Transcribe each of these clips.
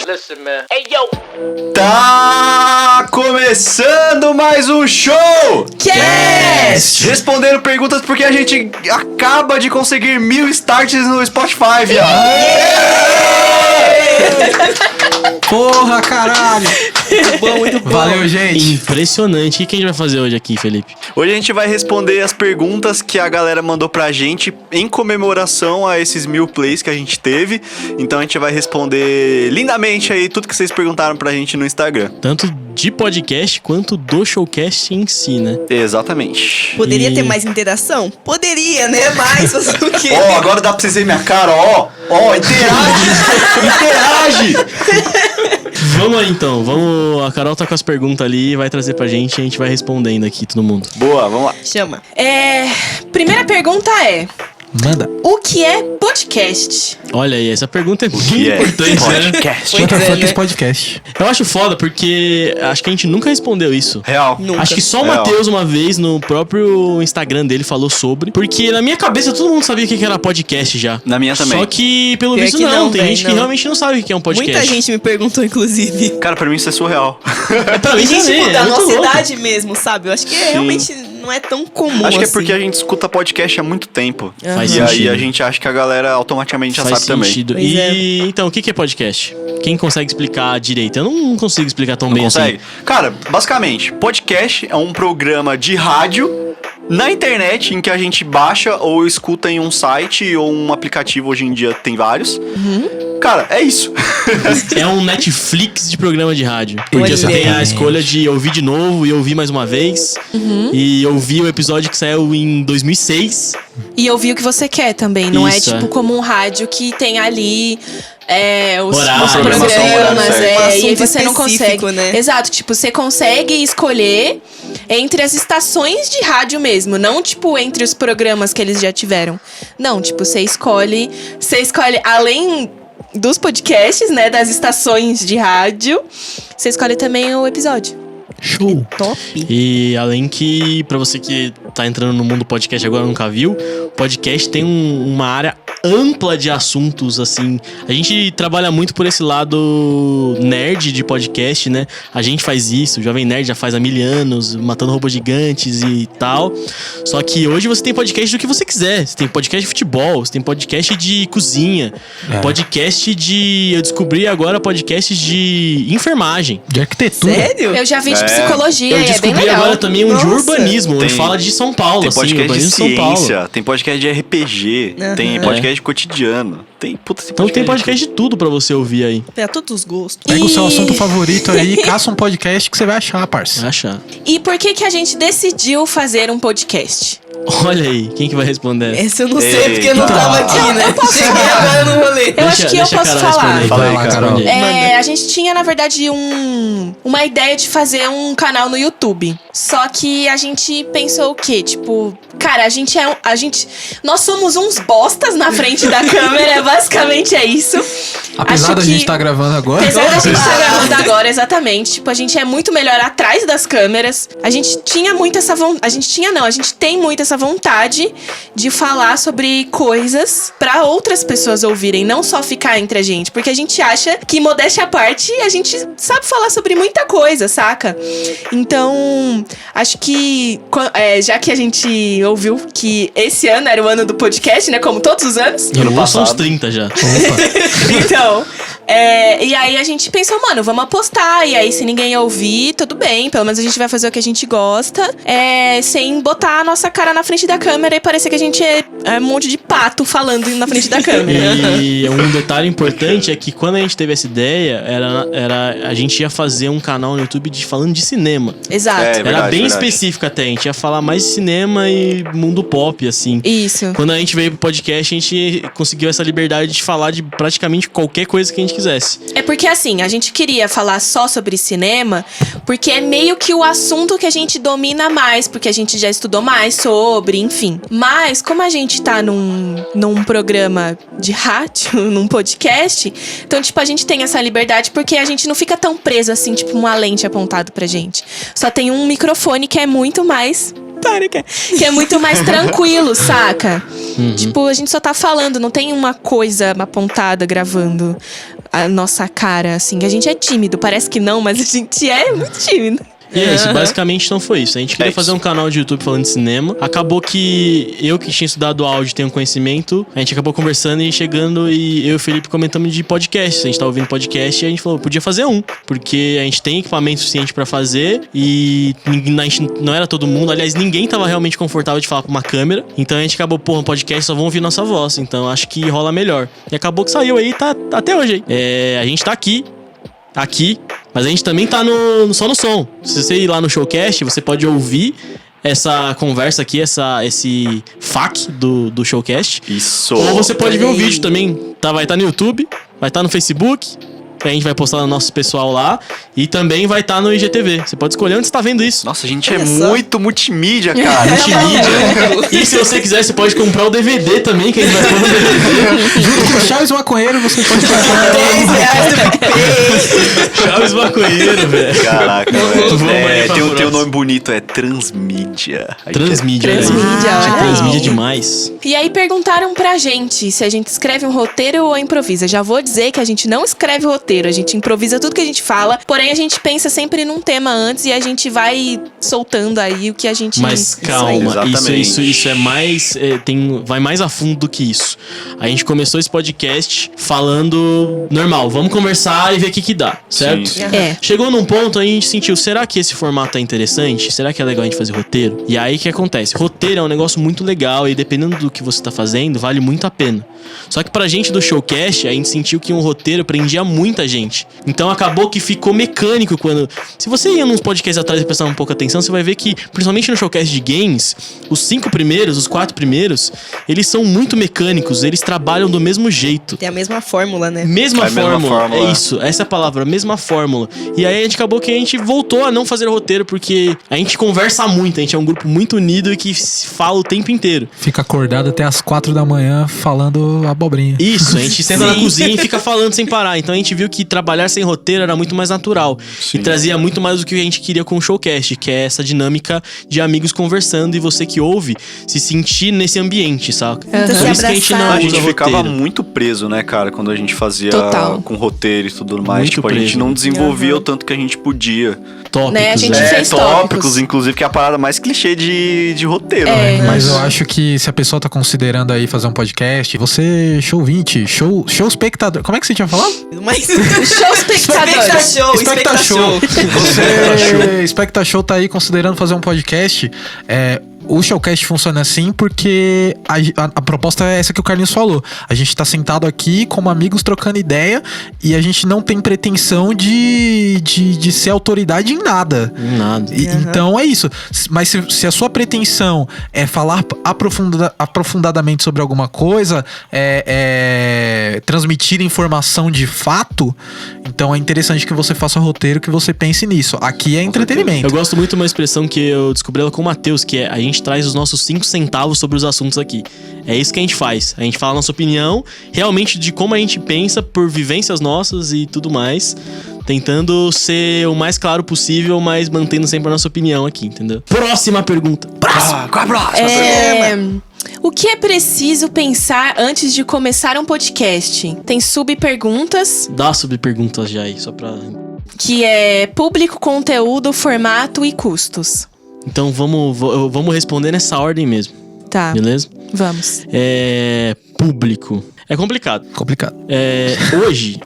Listen, man. Hey, yo! Tá começando mais um show! Cast! Respondendo perguntas porque a gente acaba de conseguir 1000 starts no Spotify, viado. Porra, caralho! Muito bom, muito bom. Valeu, gente. Impressionante. O que a gente vai fazer hoje aqui, Felipe? Hoje a gente vai responder as perguntas que a galera mandou pra gente em comemoração a esses 1000 plays que a gente teve. Então a gente vai responder lindamente aí tudo que vocês perguntaram pra gente no Instagram. Tanto de podcast quanto do showcast em si, né? Exatamente. E- Poderia ter mais interação? Poderia, né? Mas fazer o quê? Ó, agora dá pra vocês verem minha cara, ó. Ó, interage! Vamos aí, então. Vamos. A Carol tá com as perguntas ali, vai trazer pra gente e a gente vai respondendo aqui, todo mundo. Boa, vamos lá. Chama. Primeira pergunta é: Manda. o que é podcast? Olha aí, essa pergunta é muito Que é importante, né? podcast. Pois Quanto é, foi né? esse podcast? Eu acho foda porque acho que a gente nunca respondeu isso. Real. Nunca. Acho que só o Real. Matheus, uma vez, no próprio Instagram dele, falou sobre. Porque na minha cabeça todo mundo sabia o que era podcast já. Na minha também. Só que, pelo Pior visto, que não. não, Tem véi, gente que não. realmente não sabe o que é um podcast. Muita gente me perguntou, inclusive. Cara, pra mim isso é surreal. É pra mim E gente, também, tipo, é da muito nossa louco. idade mesmo, sabe? Eu acho que realmente não é tão comum Acho que é assim. porque a gente escuta podcast há muito tempo. Faz E aí sentido. a gente acha que a galera automaticamente já Faz sabe também. sentido. Pois E então, o que é podcast? Quem consegue explicar direito? Eu não consigo explicar tão Não bem consegue? assim. Cara, basicamente, podcast é um programa de rádio na internet em que a gente baixa ou escuta em um site ou um aplicativo, hoje em dia tem vários. Cara, é isso. É um Netflix de programa de rádio. Porque Olha você tem a aí. escolha de ouvir de novo e ouvir mais uma vez. E ouvir o episódio que saiu em 2006. E ouvir o que você quer também. Não Isso, é tipo é. como um rádio que tem ali os Horário, programas, horário certo. e aí Um assunto você não consegue. específico, né? Exato, tipo, você consegue escolher entre as estações de rádio mesmo, não tipo entre os programas que eles já tiveram. Não, tipo, você escolhe além dos podcasts, né, das estações de rádio, você escolhe também o episódio. Show. Top. E além que, pra você que tá entrando no mundo podcast agora e nunca viu, podcast tem uma área ampla de assuntos, assim. A gente trabalha muito por esse lado nerd de podcast, né? A gente faz isso, o Jovem Nerd já faz há 1000 anos, matando robôs gigantes e tal. Só que hoje você tem podcast do que você quiser. Você tem podcast de futebol, você tem podcast de cozinha, podcast de... Eu descobri agora podcast de enfermagem. De arquitetura. Sério? Eu já vi de psicologia, Eu e é bem descobri legal. agora também um de Nossa. urbanismo. Ele Tem- fala de São Paulo, Tem assim, podcast de urbanismo de São Paulo. ciência, tem podcast de RPG, tem podcast de cotidiano. Tem, puta, Então tem podcast de tudo pra você ouvir aí. Pra todos os gostos. Pega o seu E- assunto favorito aí, caça um podcast que você vai achar, parça. Vai achar. E por que a gente decidiu fazer um podcast? Olha aí, quem que vai responder essa? Esse eu não sei porque eu não Eita. tava aqui, né? Cheguei agora no rolê. Eu acho que eu deixa a posso Carol falar. responder. Fala aí, Vai, Carol. responde aí. A gente tinha, na verdade, uma ideia de fazer um canal no YouTube. Só que a gente pensou o quê? Tipo, cara, nós somos uns bostas na frente da câmera, basicamente é isso. Apesar Acho da que- gente estar gravando agora. Apesar da gente estar gravando agora, exatamente. Tipo, a gente é muito melhor atrás das câmeras. A gente tinha muito essa vontade. A gente tem muito essa vontade de falar sobre coisas pra outras pessoas ouvirem, não só ficar entre a gente. Porque a gente acha que, modéstia à parte, a gente sabe falar sobre muita coisa, saca? Então, acho que já que a gente ouviu que esse ano era o ano do podcast, né? Como todos os anos. Eu não são uns passado. 30 já. Então, e aí a gente pensou, mano, vamos apostar. E aí, se ninguém ouvir, tudo bem. Pelo menos a gente vai fazer o que a gente gosta. Sem botar a nossa cara na frente da câmera e parecer que a gente é um monte de pato falando na frente da câmera. E um detalhe importante é que quando a gente teve essa ideia, a gente ia fazer um canal no YouTube falando de cinema. Exato. É, Era verdade, bem verdade. específico até, a gente ia falar mais de cinema e mundo pop, assim. Isso. Quando a gente veio pro podcast, a gente conseguiu essa liberdade de falar de praticamente qualquer coisa que a gente quisesse. É porque assim, a gente queria falar só sobre cinema, porque é meio que o assunto que a gente domina mais, porque a gente já estudou mais sobre, enfim. Mas, como a gente tá num programa de rádio, num podcast, então, tipo, a gente tem essa liberdade porque a gente não fica tão preso assim, tipo, uma lente apontada pra gente. Só tem um microfone que é muito mais Para, cara. Que é muito mais tranquilo, saca? Tipo, a gente só tá falando, não tem uma coisa apontada gravando a nossa cara, assim. A gente é tímido, parece que não, mas a gente é muito tímido. E é isso, basicamente não foi isso. A gente queria fazer um canal de YouTube falando de cinema. Acabou que eu que tinha estudado áudio, tenho conhecimento. A gente acabou conversando e chegando e eu e o Felipe comentamos de podcast. A gente tava ouvindo podcast e a gente falou, podia fazer um. Porque a gente tem equipamento suficiente pra fazer e a gente não era todo mundo. Aliás, ninguém tava realmente confortável de falar pra uma câmera. Então a gente acabou, um podcast só vão ouvir nossa voz. Então acho que rola melhor. E acabou que saiu aí, tá até hoje aí. A gente tá aqui, mas a gente também tá só no som. Se você ir lá no Showcast, você pode ouvir essa conversa aqui, esse FAQ do Showcast. Isso. Ou você pode ver o vídeo também. Vai estar no YouTube, vai estar no Facebook. A gente vai postar no nosso pessoal lá. E também vai estar no IGTV. Você pode escolher onde você tá vendo isso. Nossa, a gente é muito multimídia, cara. Multimídia. E se você quiser, você pode comprar o DVD também, que a gente vai pôr no DVD. Junto com o Chaves Maconheiro, você pode comprar. Chaves Maconheiro, velho. Caraca, Vamos aí velho. pra Tem um próxima. nome bonito, é Transmídia. Aí Transmídia. Transmídia, olha aí. Transmídia demais. E aí perguntaram pra gente se a gente escreve um roteiro ou improvisa. Já vou dizer que a gente não escreve roteiro, a gente improvisa tudo que a gente fala, porém a gente pensa sempre num tema antes e a gente vai soltando aí o que a gente... Mas calma, Exatamente. isso é mais... vai mais a fundo do que isso. A gente começou esse podcast falando normal, vamos conversar e ver o que dá, certo? Sim. É. Chegou num ponto, a gente sentiu, será que esse formato é interessante? Será que é legal a gente fazer roteiro? E aí o que acontece? Roteiro é um negócio muito legal e dependendo do que você tá fazendo, vale muito a pena. Só que pra gente do Showcast, a gente sentiu que um roteiro prendia muita gente. Então acabou que ficou mecânico quando... Se você ia nos podcasts atrás e prestar um pouco atenção, você vai ver que, principalmente no Showcast de games, os 4 primeiros, eles são muito mecânicos, eles trabalham do mesmo jeito. Tem a mesma fórmula, né? Mesma É a mesma fórmula, fórmula. é isso, essa é a palavra, mesma fórmula. E aí a gente acabou que a gente voltou a não fazer roteiro porque a gente conversa muito, a gente é um grupo muito unido e que se fala o tempo inteiro. Fica acordado até as 4 da manhã falando abobrinha. Isso, a gente senta na cozinha e fica falando sem parar. Então a gente viu que trabalhar sem roteiro era muito mais natural. Sim. E trazia muito mais do que a gente queria com o Showcast, que é essa dinâmica de amigos conversando e você que ouve se sentir nesse ambiente, saca? Então, Por isso que a gente não A usa gente ficava roteiro. muito preso, né, cara, quando a gente fazia Total. com roteiro e tudo mais. Muito Tipo, a gente preso. não desenvolvia o tanto que a gente podia. Tópicos, Né, a gente né? fez tópicos. Inclusive, que é a parada mais clichê de roteiro, né? Mas eu acho que se a pessoa tá considerando aí fazer um podcast, você, show 20, show espectador. Como é que você tinha falado? Mas... Show espectadores. Especta Show. Você, Especta Show tá aí considerando fazer um podcast. O Showcast funciona assim porque a proposta é essa que o Carlinhos falou. A gente tá sentado aqui como amigos trocando ideia e a gente não tem pretensão de ser autoridade em nada. Nada. Então é isso. Mas se a sua pretensão é falar aprofundadamente sobre alguma coisa, transmitir informação de fato, então é interessante que você faça roteiro, que você pense nisso. Aqui é entretenimento. Eu gosto muito de uma expressão que eu descobri ela com o Matheus, que é a gente traz os nossos 5 centavos sobre os assuntos aqui. É isso que a gente faz. A gente fala a nossa opinião, realmente de como a gente pensa por vivências nossas e tudo mais, tentando ser o mais claro possível, mas mantendo sempre a nossa opinião aqui, entendeu? Próxima pergunta. Qual a próxima? O que é preciso pensar antes de começar um podcast? Tem subperguntas, Dá subperguntas já aí, só pra... que é público, conteúdo, formato e custos. Então vamos responder nessa ordem mesmo, Tá, beleza? vamos. Público. É complicado. Complicado.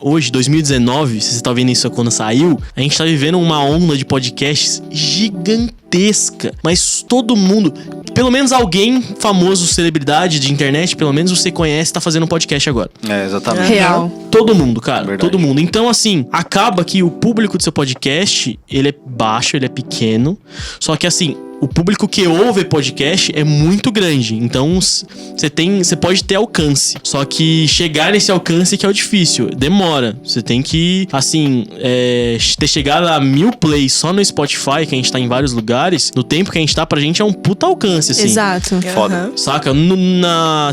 Hoje, 2019, se você tá vendo isso quando saiu, a gente tá vivendo uma onda de podcasts gigantesca. Mas todo mundo, pelo menos alguém famoso, celebridade de internet, pelo menos você conhece, tá fazendo um podcast agora. Exatamente. Real. Todo mundo, cara. Verdade. Todo mundo. Então, assim, acaba que o público do seu podcast, ele é baixo, ele é pequeno. Só que, assim, o público que ouve podcast é muito grande. Então, você pode ter alcance. Só que chegar nesse alcance que é o difícil. Demora. Você tem que, assim, ter chegado a 1000 plays só no Spotify, que a gente tá em vários lugares. No tempo que a gente tá, pra gente é um puta alcance, assim. Exato. Foda. Saca?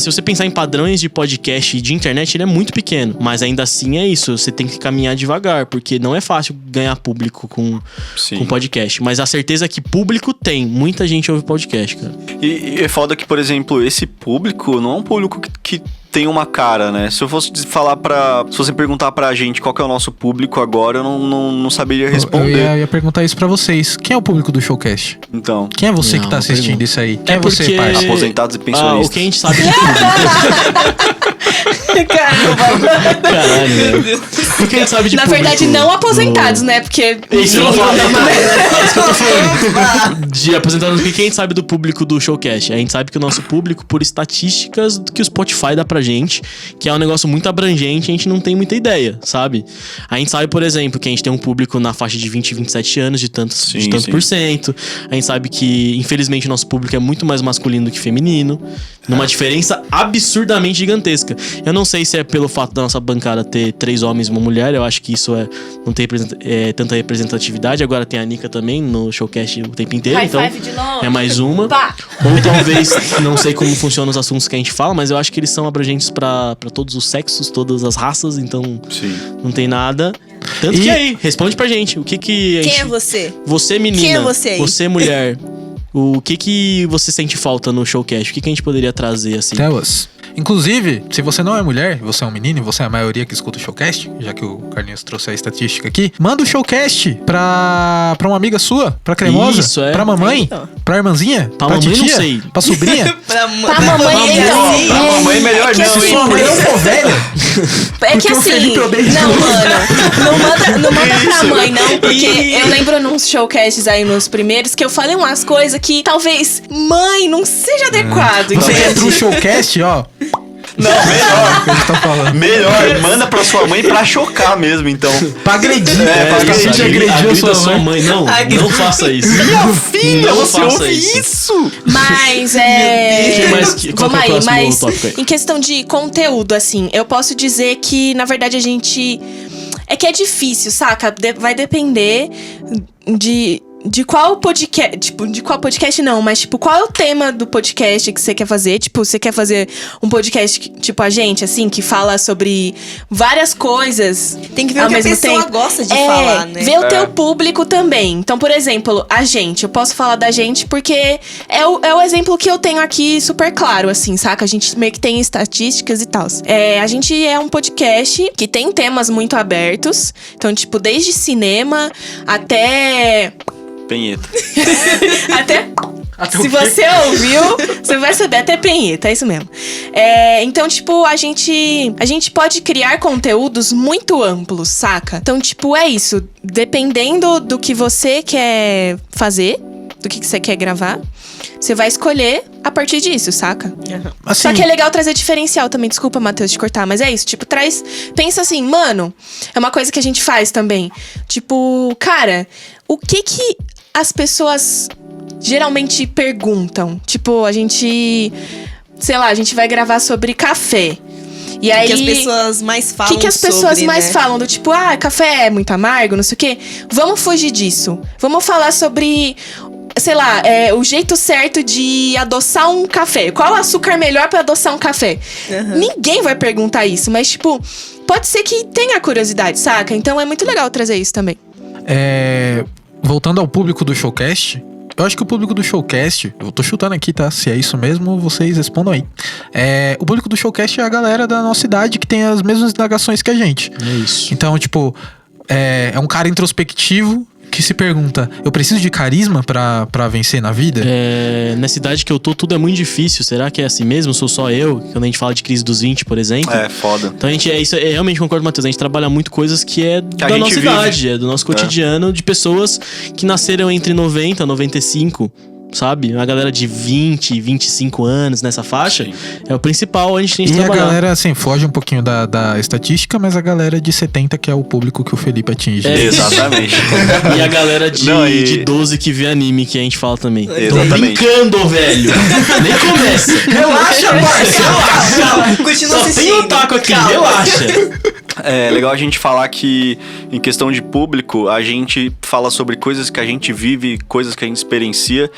Se você pensar em padrões de podcast e de internet, ele é muito pequeno. Mas ainda assim é isso. Você tem que caminhar devagar, porque não é fácil ganhar público com Sim. podcast. Mas a certeza é que público tem. muita gente ouve podcast, cara. E é foda que, por exemplo, esse público não é um público que tem uma cara, né? Se eu fosse falar se você perguntar pra gente qual que é o nosso público agora, eu não saberia responder. Eu ia perguntar isso pra vocês. Quem é o público do Showcast? Então, Quem é você Não, que tá assistindo pergunta. isso aí? Quem é você, porque- parça? aposentados e O pensionistas. que a gente sabe de público. Caramba. Caralho, velho. O que a gente sabe de Na público verdade, não do- aposentados, né? Porque. Isso, eu vou falar. É isso que eu tô falando. De apresentando o que a gente sabe do público do Showcast. A gente sabe que o nosso público, por estatísticas que o Spotify dá pra gente, que é um negócio muito abrangente, a gente não tem muita ideia, sabe? A gente sabe, por exemplo, que a gente tem um público na faixa de 20 e 27 anos, de tanto Sim. por cento. A gente sabe que, infelizmente, o nosso público é muito mais masculino do que feminino. Numa diferença absurdamente gigantesca. Eu não sei se é pelo fato da nossa bancada ter 3 homens e uma mulher. Eu acho que isso não tem tanta representatividade. Agora tem a Nika também no Showcast o tempo inteiro. High Então five de longe. é mais uma. Pá. Ou talvez, não sei como funcionam os assuntos que a gente fala, mas eu acho que eles são abrangentes pra todos os sexos, todas as raças. Então Sim. não tem nada. Tanto que aí, responde pra gente. O que a Quem gente... é você? Você, menina. Quem é você aí? Você, mulher. O que você sente falta no Showcast? O que a gente poderia trazer, assim? Tell us. Inclusive, se você não é mulher, você é um menino e você é a maioria que escuta o Showcast, já que o Carlinhos trouxe a estatística aqui, manda o Showcast pra uma amiga sua, pra cremosa, Isso, é. pra mamãe, Então. pra irmãzinha, Pra pra mamãe, não titia, sei. pra sobrinha. Pra mamãe, então. Pra mamãe, melhor É que não, assim, hein? Sua mãe não for velha. É que Porque o assim, Felipe odeia não, isso. mano, não manda pra Isso. mãe, não, porque eu lembro nos showcasts aí, nos primeiros, que eu falei umas coisas que talvez mãe não seja adequado, Você quer pro entende? Showcast, ó, Não, melhor. que a gente tá falando. Melhor, manda pra sua mãe pra chocar mesmo, então. Pra agredir. pra Pra agredir, gente agrediu a Agrida sua sua mãe. mãe. Não, não faça isso. Minha filha, Não você faça ouve isso. isso? Mas Qual vamos que é o aí, próximo mas tópico aí? em questão de conteúdo, assim, eu posso dizer que, na verdade, a gente. É que é difícil, saca? Vai depender de qual podcast. Tipo, de qual podcast não, mas, tipo, qual é o tema do podcast que você quer fazer? Tipo, você quer fazer um podcast, tipo, a gente, assim, que fala sobre várias coisas. Tem que ver ao o que a mesmo pessoa tempo. gosta de falar, né? Ver o teu público também. Então, por exemplo, a gente. Eu posso falar da gente porque é o exemplo que eu tenho aqui super claro, assim, saca? A gente meio que tem estatísticas e tal. A gente é um podcast que tem temas muito abertos. Então, tipo, desde cinema até... Penheta. Até... Até Se o quê? você ouviu, você vai saber até penheta, é isso mesmo. Então, tipo, a gente pode criar conteúdos muito amplos, saca? Então, tipo, é isso. Dependendo do que você quer fazer, do que você quer gravar, você vai escolher a partir disso, saca? Assim, Só que é legal trazer diferencial também. Desculpa, Matheus, te cortar, mas é isso. Tipo, pensa assim, mano, é uma coisa que a gente faz também. Tipo, cara, o que as pessoas geralmente perguntam? Tipo, a gente... Sei lá, a gente vai gravar sobre café. E aí... O que as pessoas mais falam O que as pessoas sobre, mais né? falam? Do tipo, café é muito amargo, não sei o quê. Vamos fugir disso. Vamos falar sobre... Sei lá, o jeito certo de adoçar um café. Qual o açúcar melhor pra adoçar um café? Ninguém vai perguntar isso, mas, tipo, pode ser que tenha curiosidade, saca? Então é muito legal trazer isso também. voltando ao público do Showcast, eu acho que o público do Showcast, eu tô chutando aqui, tá? Se é isso mesmo, vocês respondam aí. O público do Showcast é a galera da nossa idade que tem as mesmas indagações que a gente. É isso. Então, tipo, é um cara introspectivo que se pergunta, eu preciso de carisma pra vencer na vida? Nessa idade que eu tô, tudo é muito difícil. Será que é assim mesmo? Sou só eu? Quando a gente fala de crise dos 20, por exemplo. É, foda. Então isso realmente concordo, Matheus. A gente trabalha muito coisas que é da gente nossa vive. idade, é do nosso cotidiano, de pessoas que nasceram entre 90 e 95. Sabe? Uma galera de 20, 25 anos nessa faixa. Sim. É o principal, a gente tem que E a trabalhar. galera, assim, foge um pouquinho da estatística, mas a galera de 70 que é o público que o Felipe atinge. Exatamente. E a galera de, Não, e- de 12 que vê anime, que a gente fala também. Exatamente. Tô brincando, velho. Nem começa. Relaxa, parça! Calma, continua Só tem assistindo. otaku aqui, Calma. relaxa. É legal a gente falar que, em questão de público, a gente fala sobre coisas que a gente vive, coisas que a gente experiencia,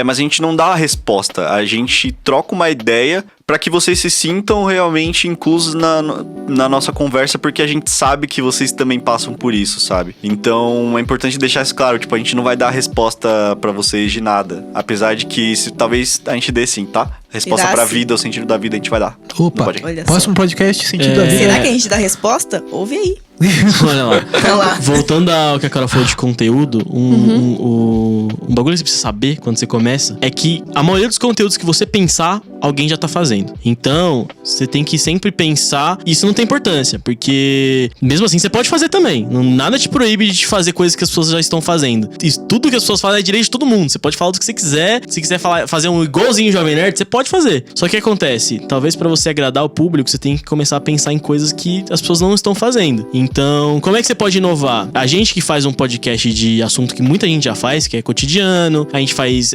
mas a gente não dá a resposta. A gente troca uma ideia pra que vocês se sintam realmente inclusos na nossa conversa, porque a gente sabe que vocês também passam por isso, sabe? Então é importante deixar isso claro, tipo, a gente não vai dar resposta pra vocês de nada, apesar de que talvez a gente dê sim, tá? Resposta Dá pra sim. vida, o sentido da vida a gente vai dar. Opa, Olha só. próximo podcast, sentido da vida. Será que a gente dá resposta? Ouve aí. Olha lá. Olha lá. Voltando ao que a Carol falou de conteúdo, um bagulho que você precisa saber quando você começa é que a maioria dos conteúdos que você pensar, alguém já tá fazendo. Então, você tem que sempre pensar. Isso não tem importância, porque mesmo assim você pode fazer também. Nada te proíbe de fazer coisas que as pessoas já estão fazendo. Tudo que as pessoas fazem é direito de todo mundo. Você pode falar do que você quiser. Se quiser fazer um igualzinho Jovem Nerd, você pode fazer. Só que o que acontece? Talvez pra você agradar o público, você tem que começar a pensar em coisas que as pessoas não estão fazendo. Então, como é que você pode inovar? A gente que faz um podcast de assunto que muita gente já faz, que é cotidiano, a gente faz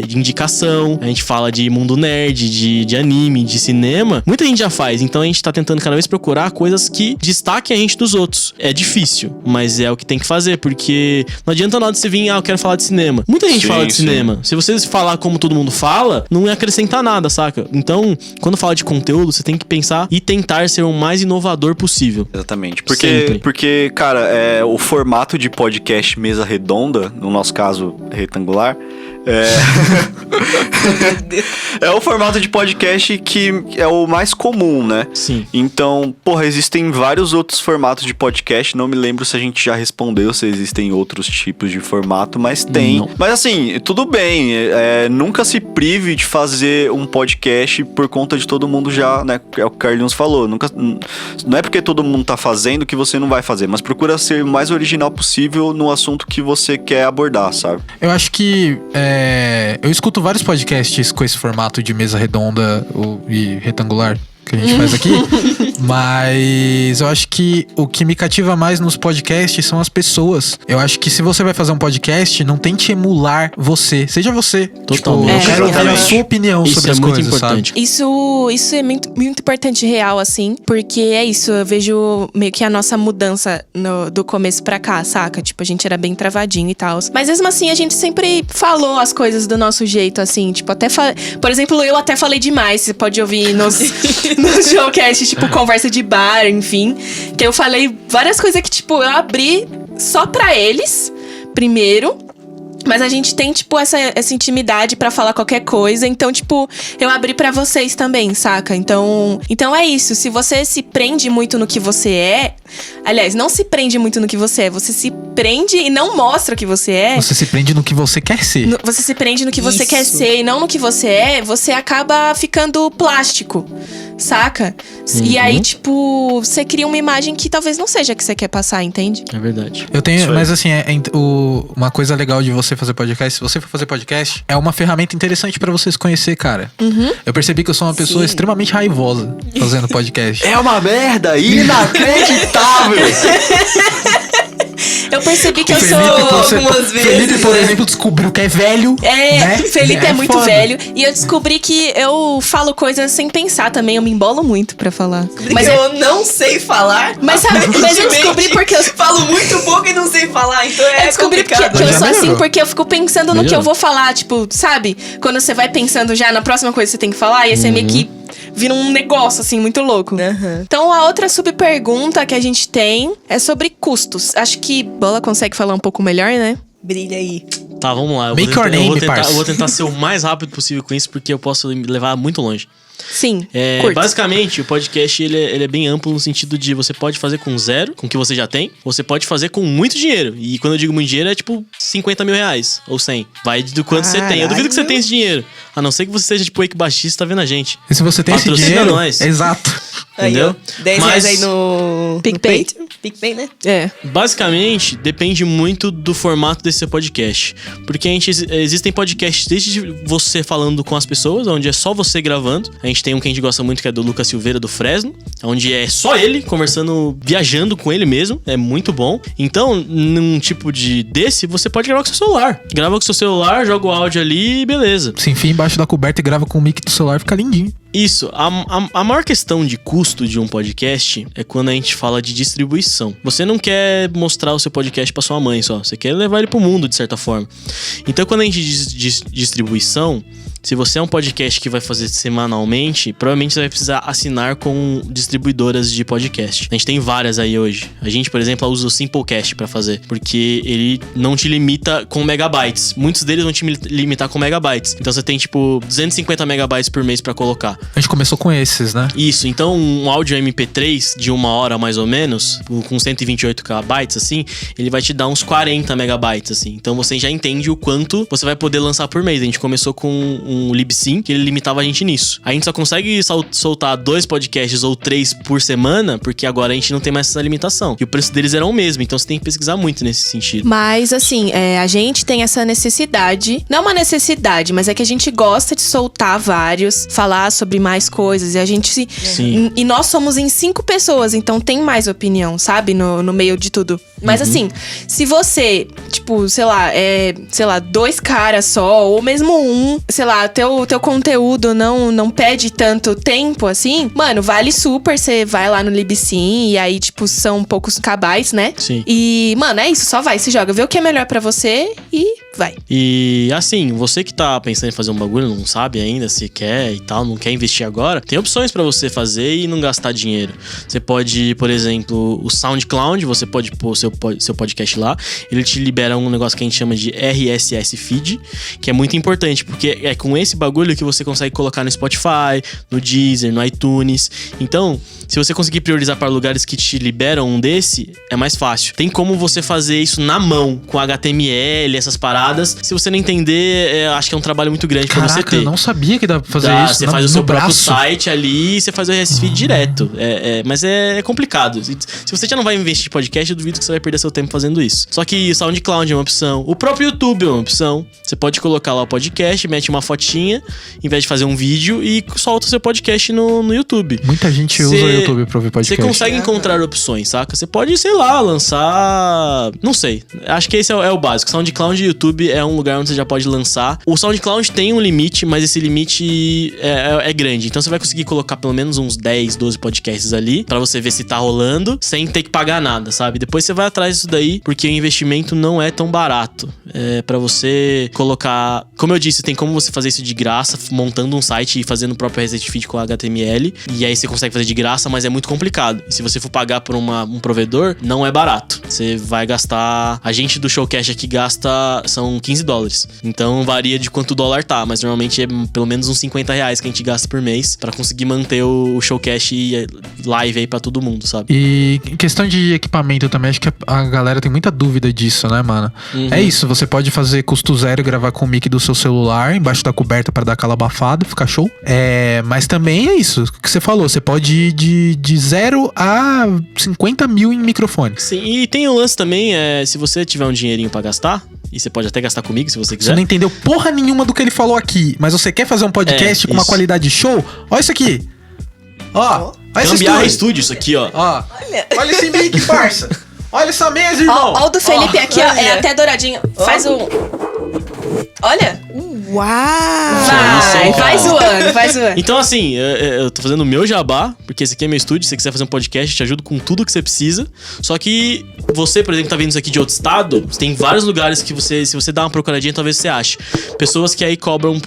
de indicação, a gente fala de mundo nerd, de anime, de cinema, muita gente já faz. Então a gente tá tentando cada vez procurar coisas que destaquem a gente dos outros. É difícil, mas é o que tem que fazer, porque não adianta nada você vir, eu quero falar de cinema. Muita gente fala de cinema. Se você falar como todo mundo fala, não ia acrescentar nada, saca? Então, quando fala de conteúdo, você tem que pensar e tentar ser o mais inovador possível. Exatamente. Sempre. Porque, cara, o formato de podcast mesa redonda, no nosso caso retangular, é o formato de podcast que é o mais comum, né? Sim. Então, porra, existem vários outros formatos de podcast. Não me lembro se a gente já respondeu se existem outros tipos de formato, mas tem. Não. Mas assim, tudo bem. Nunca se prive de fazer um podcast por conta de todo mundo já, né? É o que o Carlinhos falou. Não é porque todo mundo tá fazendo que você não vai fazer, mas procura ser o mais original possível no assunto que você quer abordar, sabe? Eu acho que eu escuto vários podcasts com esse formato de mesa redonda e retangular que a gente faz aqui, mas eu acho que o que me cativa mais nos podcasts são as pessoas. Eu acho que se você vai fazer um podcast, não tente emular você. Seja você. Totalmente. Tipo, eu quero ouvir a Exatamente. sua opinião Isso sobre é as muito coisas, importante. sabe? Isso é muito, muito importante, real, assim. Porque é isso, eu vejo meio que a nossa mudança do começo pra cá, saca? Tipo, a gente era bem travadinho e tal. Mas mesmo assim, a gente sempre falou as coisas do nosso jeito, assim. Tipo, por exemplo, eu até falei demais. Você pode ouvir nos showcasts, tipo, conversa de bar, enfim. Que eu falei várias coisas que, tipo, eu abri só pra eles, primeiro. Mas a gente tem, tipo, essa intimidade pra falar qualquer coisa. Então, tipo, eu abri pra vocês também, saca? Então é isso. Se você se prende muito no que você é... Aliás, não se prende muito no que você é. Você se prende e não mostra o que você é. Você se prende no que você quer ser. Você se prende no que você Isso. quer ser e não no que você é. Você acaba ficando plástico, saca? E aí, tipo, você cria uma imagem que talvez não seja a que você quer passar, entende? É verdade. Eu tenho, Isso aí. mas assim, uma coisa legal de você fazer podcast, se você for fazer podcast, é uma ferramenta interessante pra você se conhecer, cara. Eu percebi que eu sou uma pessoa Sim. extremamente raivosa fazendo podcast. É uma merda inacreditável! Eu percebi que O eu Felipe, sou... algumas vezes, Felipe, por né? exemplo, descobriu que é velho. né? Felipe é muito foda. velho. E eu descobri que eu falo coisas sem pensar também. Eu me embolo muito pra falar. Mas eu não sei falar. Mas sabe, mas eu descobri porque eu... falo muito pouco e não sei falar, então Eu descobri que complicado. eu Mas sou já assim melhorou. porque eu fico pensando no que Melhorou. eu vou falar. Tipo, sabe? Quando você vai pensando já na próxima coisa que você tem que falar. E aí você meio que vira um negócio, assim, muito louco. Aham. Então, a outra subpergunta que a gente tem é sobre custos. Acho que Bola consegue falar um pouco melhor, né? Brilha aí. Tá, vamos lá. Make your name, parça. Eu vou tentar ser o mais rápido possível com isso, porque eu posso me levar muito longe. Sim, curto. Basicamente, o podcast ele é bem amplo no sentido de você pode fazer com zero, com o que você já tem, você pode fazer com muito dinheiro. E quando eu digo muito dinheiro, é tipo 50 mil reais ou 100. Vai do quanto você tem. Eu duvido que você tenha esse dinheiro. A não ser que você seja tipo Wake Baixista, tá vendo a gente. E se você tem esse Patrocina dinheiro, nós. exato. Entendeu? Aí, ó, 10 reais aí no PicPay. Patreon. PicPay, né? É. Basicamente, depende muito do formato desse seu podcast. Porque existem podcasts desde você falando com as pessoas, onde é só você gravando. A gente tem um que a gente gosta muito, que é do Lucas Silveira, do Fresno. Onde é só ele conversando, viajando com ele mesmo. É muito bom. Então, num tipo desse, você pode gravar com seu celular. Grava com seu celular, joga o áudio ali e beleza. Se enfia embaixo da coberta e grava com o mic do celular, fica lindinho. Isso, a maior questão de custo de um podcast é quando a gente fala de distribuição. Você não quer mostrar o seu podcast pra sua mãe só, você quer levar ele pro mundo de certa forma. Então quando a gente diz distribuição, Se você é um podcast que vai fazer semanalmente, provavelmente você vai precisar assinar com distribuidoras de podcast. A gente tem várias aí hoje. A gente, por exemplo, usa o Simplecast pra fazer, porque ele não te limita com megabytes. Muitos deles vão te limitar com megabytes. Então você tem, tipo, 250 megabytes por mês pra colocar. A gente começou com esses, né? Isso, então um áudio MP3 de 1 hora mais ou menos, com 128 KB, assim, ele vai te dar uns 40 megabytes, assim. Então você já entende o quanto você vai poder lançar por mês. A gente começou com um Libsyn, que ele limitava a gente nisso. A gente só consegue soltar 2 podcasts ou 3 por semana, porque agora a gente não tem mais essa limitação. E o preço deles era o mesmo, então você tem que pesquisar muito nesse sentido. Mas, assim, a gente tem essa necessidade. Não uma necessidade, mas é que a gente gosta de soltar vários, falar sobre mais coisas. E a gente Sim. E nós somos em 5 pessoas, então tem mais opinião, sabe? No meio de tudo. Mas assim, se você, tipo, sei lá, 2 caras só, ou mesmo um, sei lá, teu conteúdo não pede tanto tempo, assim, mano, vale super. Você vai lá no Libsyn e aí, tipo, são poucos kbytes, né? Sim. E, mano, é isso, só vai, se joga, vê o que é melhor pra você e vai. E assim, você que tá pensando em fazer um bagulho, não sabe ainda se quer e tal, não quer investir agora, tem opções pra você fazer e não gastar dinheiro. Você pode, por exemplo, o SoundCloud, você pode pôr seu podcast lá, ele te libera um negócio que a gente chama de RSS Feed, que é muito importante, porque é com esse bagulho que você consegue colocar no Spotify, no Deezer, no iTunes. Então, se você conseguir priorizar para lugares que te liberam um desse, é mais fácil. Tem como você fazer isso na mão, com HTML, essas paradas. Se você não entender, acho que é um trabalho muito grande pra você ter. Eu não sabia que dava pra fazer isso. Você faz o seu próprio site ali e você faz o RSS Feed direto. Mas é complicado. Se você já não vai investir em podcast, eu duvido que você vai perder seu tempo fazendo isso. Só que SoundCloud é uma opção. O próprio YouTube é uma opção. Você pode colocar lá o podcast, mete uma fotinha, em vez de fazer um vídeo, e solta o seu podcast no YouTube. Muita gente usa o YouTube pra ouvir podcast. Você consegue encontrar opções, saca? Você pode, sei lá, lançar... Não sei. Acho que esse é o básico. SoundCloud e YouTube é um lugar onde você já pode lançar. O SoundCloud tem um limite, mas esse limite é grande. Então você vai conseguir colocar pelo menos uns 10, 12 podcasts ali, pra você ver se tá rolando, sem ter que pagar nada, sabe? Depois você vai atrás disso daí, porque o investimento não é tão barato. Pra você colocar... Como eu disse, tem como você fazer isso de graça, montando um site e fazendo o próprio RSS Feed com HTML. E aí você consegue fazer de graça, mas é muito complicado. E se você for pagar por um provedor, não é barato. Você vai gastar... A gente do Showcast aqui gasta... São $15. Então varia de quanto o dólar tá, mas normalmente é pelo menos uns R$50 que a gente gasta por mês pra conseguir manter o Showcast live aí pra todo mundo, sabe? E em questão de equipamento também, acho que a galera tem muita dúvida disso, né, mano? É isso, você pode fazer custo zero e gravar com o mic do seu celular, embaixo da coberta pra dar aquela abafada, ficar show. Mas também é isso, o que você falou, você pode ir de 0 a 50 mil em microfone. Sim, e tem um lance também, se você tiver um dinheirinho pra gastar, e você pode até gastar comigo se você quiser. Você não entendeu porra nenhuma do que ele falou aqui, mas você quer fazer um podcast com uma qualidade show? Olha isso aqui. Ó, olha esse estúdio, isso aqui, ó. Olha esse mic, parça. Olha essa mesa, irmão. Ó o do Felipe aqui, ó, é até douradinho. Faz um... Olha. Uau! Vai zoando. Então, assim, eu tô fazendo o meu jabá, porque esse aqui é meu estúdio. Se você quiser fazer um podcast, eu te ajudo com tudo que você precisa. Só que você, por exemplo, tá vendo isso aqui de outro estado, tem vários lugares que se você dá uma procuradinha, talvez você ache. Pessoas que aí cobram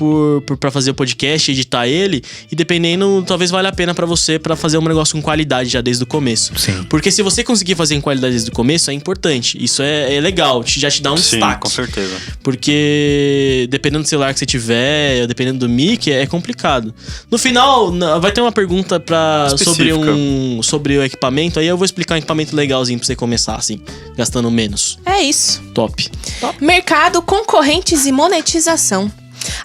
pra fazer o podcast, editar ele, e dependendo, talvez valha a pena pra você pra fazer um negócio com qualidade já desde o começo. Sim. Porque se você conseguir fazer em qualidade desde o começo, é importante. Isso é legal, já te dá um destaque. Sim, com certeza. Porque dependendo do celular que você tiver, dependendo do mic, é complicado. No final, vai ter uma pergunta sobre o equipamento, aí eu vou explicar um equipamento legalzinho pra você começar, assim, gastando menos. É isso. Top. Mercado, concorrentes e monetização.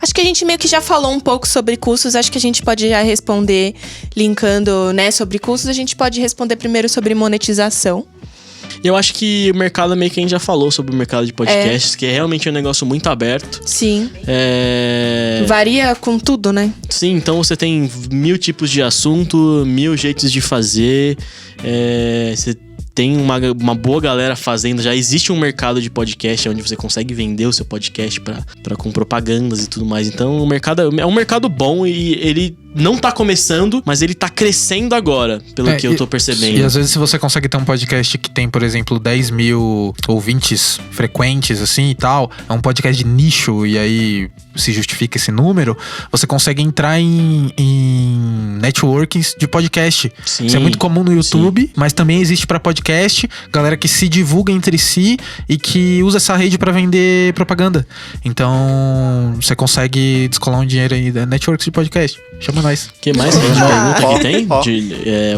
Acho que a gente meio que já falou um pouco sobre custos, acho que a gente pode já responder linkando, né, sobre custos, a gente pode responder primeiro sobre monetização. Eu acho que o mercado meio que a gente já falou sobre o mercado de podcasts, que é realmente um negócio muito aberto. Sim. Varia com tudo, né? Sim, então você tem 1000 tipos de assunto, 1000 jeitos de fazer. Você tem uma boa galera fazendo. Já existe um mercado de podcast onde você consegue vender o seu podcast com propagandas e tudo mais. Então o mercado é um mercado bom e ele não tá começando, mas ele tá crescendo agora, pelo que eu tô percebendo. E às vezes se você consegue ter um podcast que tem, por exemplo, 10 mil ouvintes frequentes, assim, e tal, é um podcast de nicho, e aí se justifica esse número, você consegue entrar em networkings de podcast. Sim, isso é muito comum no YouTube, mas também existe pra podcast, galera que se divulga entre si e que usa essa rede pra vender propaganda. Então, você consegue descolar um dinheiro aí da networks de podcast. Chama nós. O que mais que a pergunta Ó, que tem? ó.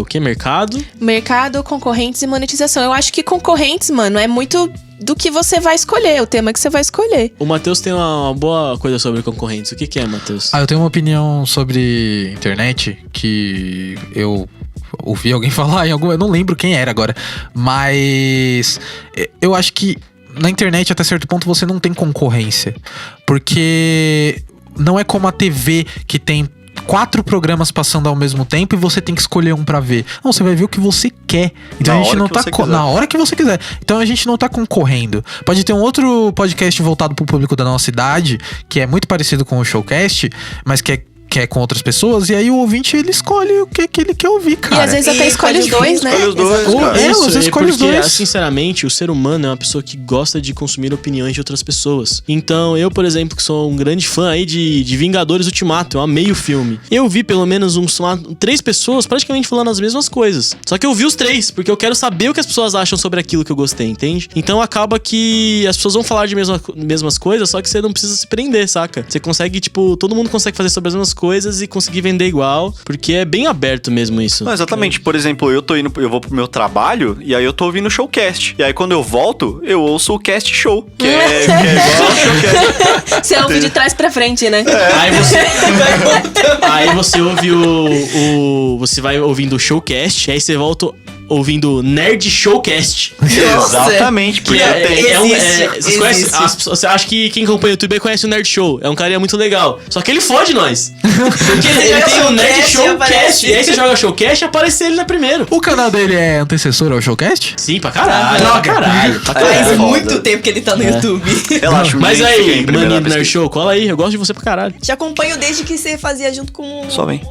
O que? Mercado? Mercado, concorrentes e monetização. Eu acho que concorrentes, mano, é muito do que você vai escolher, o tema que você vai escolher. O Matheus tem uma boa coisa sobre concorrentes. O que é, Matheus? Eu tenho uma opinião sobre internet que eu ouvi alguém falar em algum... Eu não lembro quem era agora. Mas eu acho que na internet, até certo ponto, você não tem concorrência. Porque não é como a TV que tem 4 programas passando ao mesmo tempo e você tem que escolher um pra ver. Não, você vai ver o que você quer. Então Na a gente hora não que tá você quiser. na hora que você quiser. Então a gente não tá concorrendo. Pode ter um outro podcast voltado pro público da nossa idade, que é muito parecido com o Showcast, mas que é com outras pessoas, e aí o ouvinte ele escolhe o que ele quer ouvir, cara. E às vezes até escolhe os dois, né? Escolhe os dois, Exato. cara. você escolhe os porque, dois. sinceramente, o ser humano é uma pessoa que gosta de consumir opiniões de outras pessoas. Então, eu, por exemplo, que sou um grande fã aí de Vingadores Ultimato, eu amei o filme. Eu vi pelo menos 3 pessoas praticamente falando as mesmas coisas. Só que eu vi os 3, porque eu quero saber o que as pessoas acham sobre aquilo que eu gostei, entende? Então acaba que as pessoas vão falar de mesmas coisas, só que você não precisa se prender, saca? Você consegue, todo mundo consegue fazer sobre as mesmas coisas e conseguir vender igual, porque é bem aberto mesmo isso. Não, exatamente. Por exemplo, eu vou pro meu trabalho e aí eu tô ouvindo o Showcast. E aí quando eu volto, eu ouço o Cast Show, que é igual ao Showcast. Você ouve de trás pra frente, né? Aí você ouve você vai ouvindo o Showcast, aí você volta ouvindo Nerd Showcast. Exatamente, porque Vocês conhecem, você acha que quem acompanha o YouTube aí conhece o Nerd Show. É um carinha muito legal. Só que ele fode nós. Porque ele tem o Nerd Showcast. E aí você joga o Showcast e aparece ele na primeiro. O canal dele é antecessor ao Showcast? Sim, pra caralho. Droga. Pra caralho. Faz foda. muito tempo que ele tá no YouTube. Relaxa, Mas nem fica aí, em primeira maninho do Nerd pesquisa. Show, cola aí. Eu gosto de você pra caralho. Te acompanho desde que você fazia junto com... Só vem.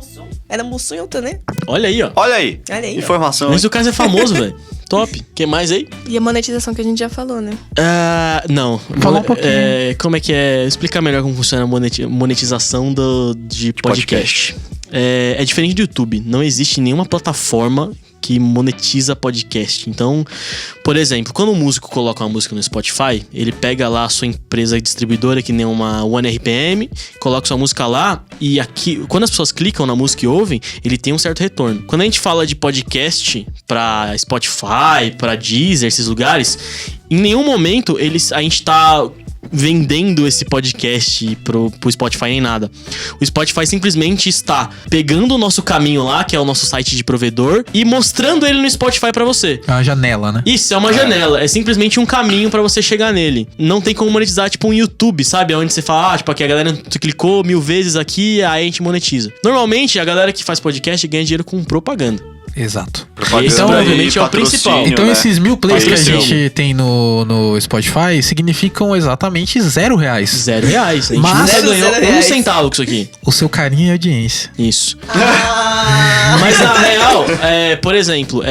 Era Mussunhota, né? Olha aí, ó. Olha aí. Olha aí, ó. Informação. Mas o caso é famoso, velho. Top. Que mais aí? E a monetização que a gente já falou, né? Não. Fala um pouquinho. Como é que é? Explicar melhor como funciona a monetização de podcast. É diferente do YouTube. Não existe nenhuma plataforma que monetiza podcast. Então, por exemplo, quando um músico coloca uma música no Spotify, ele pega lá a sua empresa distribuidora, que nem uma OneRPM, coloca sua música lá e aqui, quando as pessoas clicam na música e ouvem, ele tem um certo retorno. Quando a gente fala de podcast pra Spotify, pra Deezer, esses lugares, em nenhum momento a gente tá vendendo esse podcast pro Spotify nem nada. O Spotify simplesmente está pegando o nosso caminho lá, que é o nosso site de provedor, e mostrando ele no Spotify pra você. É uma janela, né? Isso, é uma janela. É simplesmente um caminho pra você chegar nele. Não tem como monetizar, tipo um YouTube, sabe? Onde você fala, aqui a galera clicou 1000 vezes aqui, aí a gente monetiza. Normalmente, a galera que faz podcast ganha dinheiro com propaganda. Exato. Propaganda Esse, e obviamente, é o patrocínio, principal. Então né? esses 1000 plays que a Patrocínio. gente tem no Spotify significam exatamente R$0. R$0. A gente Mas- nunca ganhou R$0. um centavo com isso aqui. O seu carinho e audiência. Isso. Mas na real, por exemplo,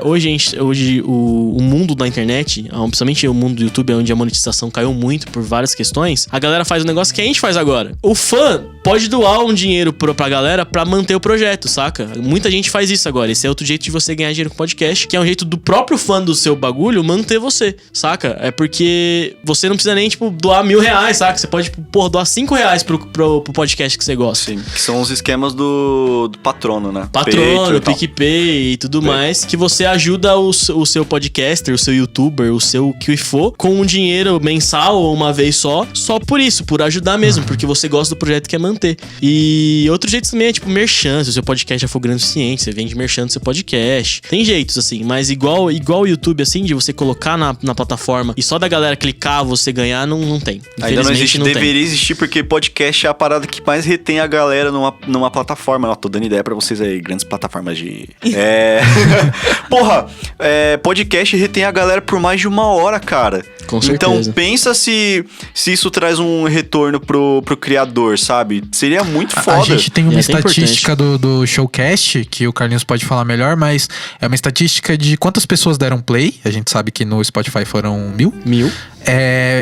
hoje o mundo da internet, principalmente o mundo do YouTube, onde a monetização caiu muito por várias questões, a galera faz um negócio que a gente faz agora. O fã pode doar um dinheiro pra galera pra manter o projeto, saca? Muita gente faz isso agora. Esse é outro jeito de você ganhar dinheiro com podcast, que é um jeito do próprio fã do seu bagulho manter você, saca? É porque você não precisa nem, doar R$1.000, saca? Você pode, doar R$5 pro podcast que você gosta. Sim, que são os esquemas do patrono, né? Patrono, Patreon e tal. PicPay e tudo mais, que você ajuda o seu podcaster, o seu youtuber, o seu que for, com um dinheiro mensal ou uma vez só por isso, por ajudar mesmo, porque você gosta do projeto e quer manter. E outro jeito também é merchan, se o seu podcast já for grande o suficiente, você vende merchan do seu podcast. Tem jeitos, assim, mas igual o YouTube, assim, de você colocar na plataforma e só da galera clicar, você ganhar, não tem. Ainda não existe, não tem. deveria existir, porque podcast é a parada que mais retém a galera numa plataforma. Eu tô dando ideia pra vocês aí, grandes plataformas de... Porra, podcast retém a galera por mais de 1 hora, cara. Com certeza. Então, pensa se isso traz um retorno pro criador, sabe? Seria muito foda. A gente tem uma E é até estatística do Showcast, que o Carlinhos pode falar melhor, mas é uma estatística de quantas pessoas deram play. A gente sabe que no Spotify foram 1.000. 1.000.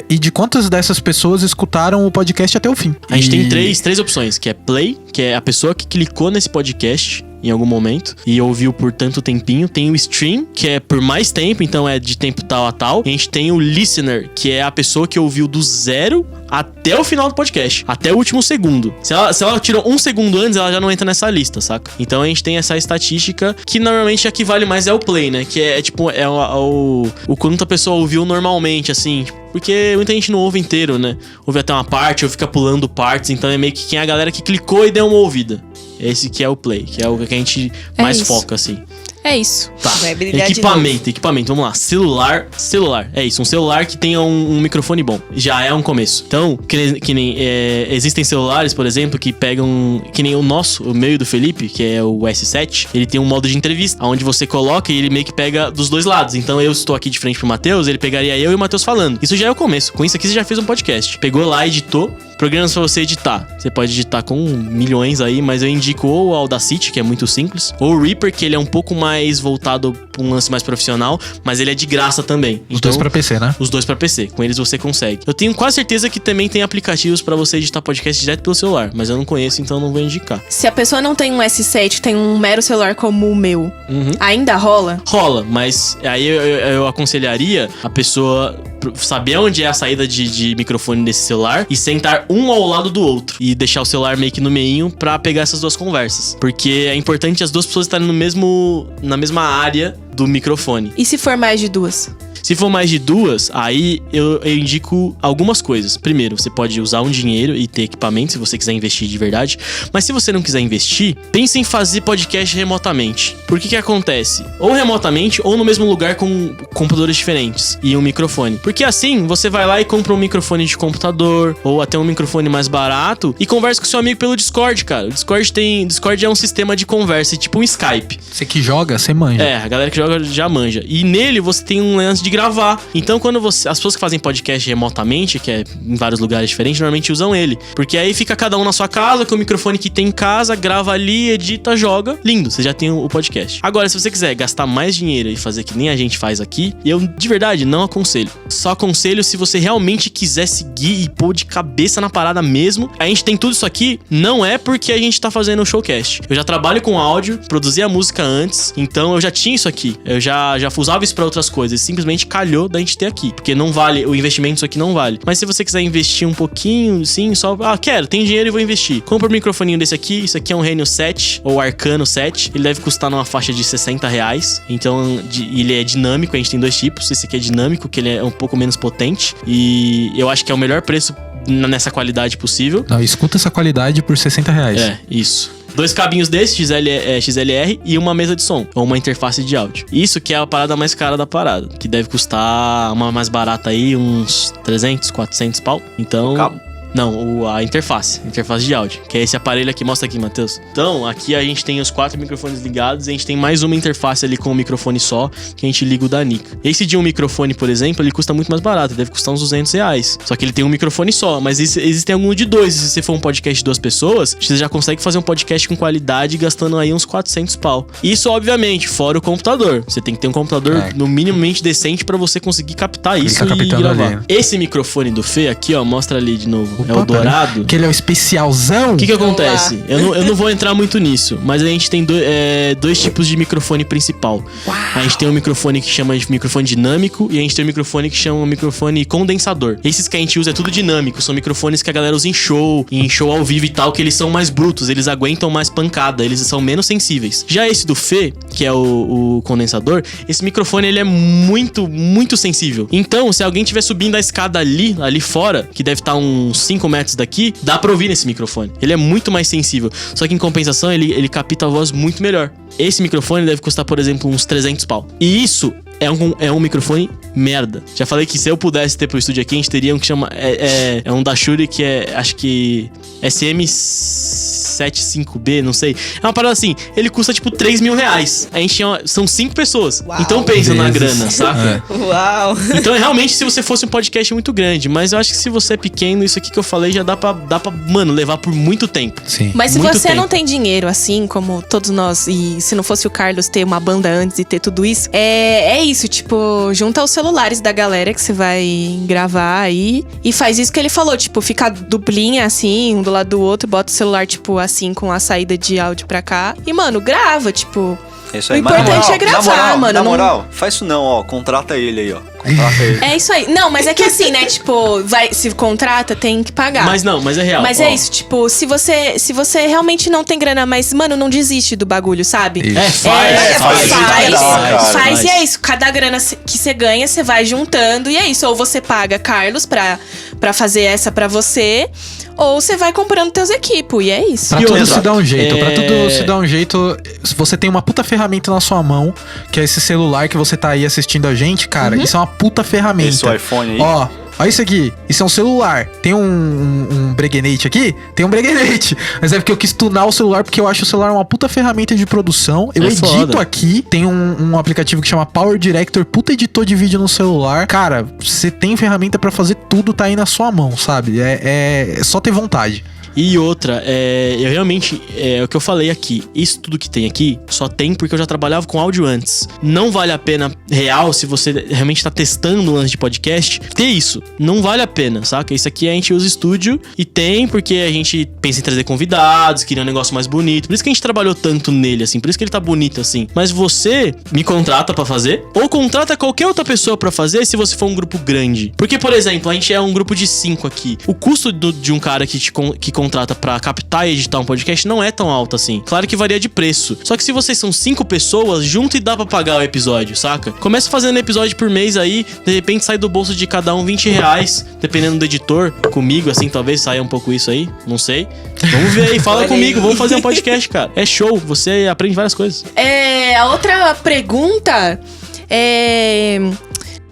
E de quantas dessas pessoas escutaram o podcast até o fim. A gente tem três opções, que é play, que é a pessoa que clicou nesse podcast em algum momento e ouviu por tanto tempinho. Tem o stream, que é por mais tempo, então é de tempo tal a tal. E a gente tem o listener, que é a pessoa que ouviu do 0 até o final do podcast, até o último segundo. Se ela tirou 1 segundo antes, ela já não entra nessa lista, saca? Então a gente tem essa estatística que normalmente a que vale mais é o play, né? Que é tipo, o quanto a pessoa ouviu normalmente, assim. Porque muita gente não ouve inteiro, né? Ouve até uma parte, ou fica pulando partes. Então é meio que quem é a galera que clicou e deu uma ouvida. Esse que é o play, que é o que a gente mais foca, assim. É isso. Tá. Vai brilhar Equipamento, vamos lá. Celular. É isso, um celular que tenha um microfone bom. Já é um começo. Então, que nem existem celulares, por exemplo, que pegam... Que nem o meu e do Felipe, que é o S7. Ele tem um modo de entrevista, onde você coloca e ele meio que pega dos dois lados. Então, eu estou aqui de frente pro Matheus, ele pegaria eu e o Matheus falando. Isso já é o começo. Com isso aqui, você já fez um podcast. Pegou lá, editou. Programas pra você editar. Você pode editar com milhões aí, mas eu indico ou o Audacity, que é muito simples, ou o Reaper, que ele é um pouco mais voltado pra um lance mais profissional, mas ele é de graça também. Os dois pra PC, né? Os dois pra PC. Com eles você consegue. Eu tenho quase certeza que também tem aplicativos pra você editar podcast direto pelo celular, mas eu não conheço, então não vou indicar. Se a pessoa não tem um S7, tem um mero celular como o meu, ainda rola? Rola, mas aí eu aconselharia a pessoa saber onde é a saída de microfone desse celular e sentar um ao lado do outro e deixar o celular meio que no meinho pra pegar essas duas conversas. Porque é importante as duas pessoas estarem na mesma área do microfone. E se for mais de 2? Se for mais de 2, aí eu indico algumas coisas. Primeiro, você pode usar um dinheiro e ter equipamento, se você quiser investir de verdade. Mas se você não quiser investir, pense em fazer podcast remotamente. Por que acontece? Ou remotamente, ou no mesmo lugar com computadores diferentes e um microfone. Porque assim, você vai lá e compra um microfone de computador, ou até um microfone mais barato, e conversa com seu amigo pelo Discord, cara. O Discord é um sistema de conversa, tipo um Skype. Você que joga, você manja. A galera que joga já manja. E nele você tem um lance de gravar. Então, quando as pessoas que fazem podcast remotamente, que é em vários lugares diferentes, normalmente usam ele. Porque aí fica cada um na sua casa, com o microfone que tem em casa, grava ali, edita, joga. Lindo, você já tem o podcast. Agora, se você quiser gastar mais dinheiro e fazer que nem a gente faz aqui, eu de verdade não aconselho. Só aconselho se você realmente quiser seguir e pôr de cabeça na parada mesmo. A gente tem tudo isso aqui, não é porque a gente tá fazendo o Showcast. Eu já trabalho com áudio, produzi a música antes, então eu já tinha isso aqui. Eu já usava isso pra outras coisas. Simplesmente calhou da gente ter aqui. Porque não vale, o investimento disso aqui não vale. Mas se você quiser investir um pouquinho, sim, só... tem dinheiro e vou investir. Compra um microfoninho desse aqui. Isso aqui é um Reno 7 ou Arcano 7. Ele deve custar numa faixa de R$60. Então, ele é dinâmico. A gente tem 2 tipos. Esse aqui é dinâmico, que ele é um pouco menos potente. E eu acho que é o melhor preço nessa qualidade possível. Não, escuta essa qualidade por R$60. Isso. 2 cabinhos desses, XLR, e uma mesa de som, ou uma interface de áudio. Isso que é a parada mais cara da parada, que deve custar uma mais barata aí, uns 300, 400 pau. Então... Cabo. Não, a interface de áudio, que é esse aparelho aqui, mostra aqui, Matheus. Então, aqui a gente tem os 4 microfones ligados e a gente tem mais uma interface ali com um microfone só, que a gente liga o da Nika. Esse de um microfone, por exemplo, ele custa muito mais barato, deve custar uns R$200. Só que ele tem um microfone só, mas existem alguns de 2. Se você for um podcast de 2 pessoas, você já consegue fazer um podcast com qualidade gastando aí uns 400 pau. Isso, obviamente, fora o computador. Você tem que ter um computador no minimamente decente pra você conseguir captar isso e gravar. Ali, né? Esse microfone do Fê aqui, ó, mostra ali de novo. Opa, é o dourado. Que ele é o especialzão. O que acontece? Eu não vou entrar muito nisso, mas a gente tem 2 tipos de microfone principal. Uau. A gente tem um microfone que chama de microfone dinâmico e a gente tem um microfone que chama de microfone condensador. Esses que a gente usa é tudo dinâmico, são microfones que a galera usa em show ao vivo e tal, que eles são mais brutos, eles aguentam mais pancada, eles são menos sensíveis. Já esse do Fê, que é o condensador, esse microfone ele é muito, muito sensível. Então, se alguém estiver subindo a escada ali fora, que deve estar uns 5 metros daqui, dá pra ouvir nesse microfone. Ele é muito mais sensível. Só que em compensação, ele capta a voz muito melhor. Esse microfone deve custar, por exemplo, uns 300 pau. E isso é um microfone merda. Já falei que se eu pudesse ter pro estúdio aqui, a gente teria um que chama... É um da Shure que acho que SM75B, não sei. É uma parada assim, ele custa tipo 3 mil reais. A gente são 5 pessoas. Uau. Então pensa na grana, saca? Uau! Então realmente se você fosse um podcast muito grande, mas eu acho que se você é pequeno, isso aqui que eu falei já dá pra mano, levar por muito tempo. Sim. Mas se Muito você tempo. não tem dinheiro, assim como todos nós, e se não fosse o Carlos ter uma banda antes e ter tudo isso, é isso, tipo, junta os celulares da galera que você vai gravar aí e faz isso que ele falou, tipo, fica duplinha assim, um do lado do outro, bota o celular, tipo, assim, com a saída de áudio pra cá e, mano, grava, tipo... É isso aí. O Mas, na importante moral, é gravar, na moral, mano, Na não- moral, faz isso não, ó. Contrata ele aí, ó. Contrata ele. É isso aí. Não, mas é que assim, né, tipo, se contrata, tem que pagar. Mas é real. Mas ó. é isso, tipo, se você realmente não tem grana, mas, mano, não desiste do bagulho, sabe? Isso. Faz, e é isso. Cada grana que você ganha, você vai juntando, e é isso. Ou você paga Carlos pra fazer essa pra você, ou você vai comprando teus equipos, e é isso. Pra E tudo outra, se dar um jeito, é- pra tudo se dar um jeito, se você tem uma puta ferramenta na sua mão, que é esse celular que você tá aí assistindo a gente, cara, isso é uma puta ferramenta. Esse iPhone aí. Ó, olha isso aqui, isso é um celular. Tem um breguenate aqui? Tem um breguenate. Mas é porque eu quis tunar o celular, porque eu acho o celular uma puta ferramenta de produção. Eu É edito foda. aqui, tem um aplicativo que chama Power Director, puta editor de vídeo no celular. Cara, você tem ferramenta pra fazer tudo, tá aí na sua mão, sabe? É só ter vontade. E outra, eu realmente, é o que eu falei aqui, isso tudo que tem aqui, só tem porque eu já trabalhava com áudio antes. Não vale a pena, real, se você realmente tá testando um lance de podcast, ter isso. Não vale a pena, saca? Isso aqui a gente usa estúdio e tem porque a gente pensa em trazer convidados, queria um negócio mais bonito. Por isso que a gente trabalhou tanto nele, assim, por isso que ele tá bonito, assim. Mas você me contrata pra fazer, ou contrata qualquer outra pessoa pra fazer se você for um grupo grande. Porque, por exemplo, a gente é um grupo de 5 aqui. O custo de um cara que contrata pra captar e editar um podcast não é tão alto assim. Claro que varia de preço. Só que se vocês são 5 pessoas, junto e dá pra pagar o episódio, saca? Começa fazendo episódio por mês aí, de repente sai do bolso de cada um 20 reais, dependendo do editor. Comigo, assim, talvez saia um pouco isso aí, não sei. Vamos ver aí, fala Olha comigo, aí. vamos fazer um podcast, cara. É show, você aprende várias coisas. A outra pergunta é...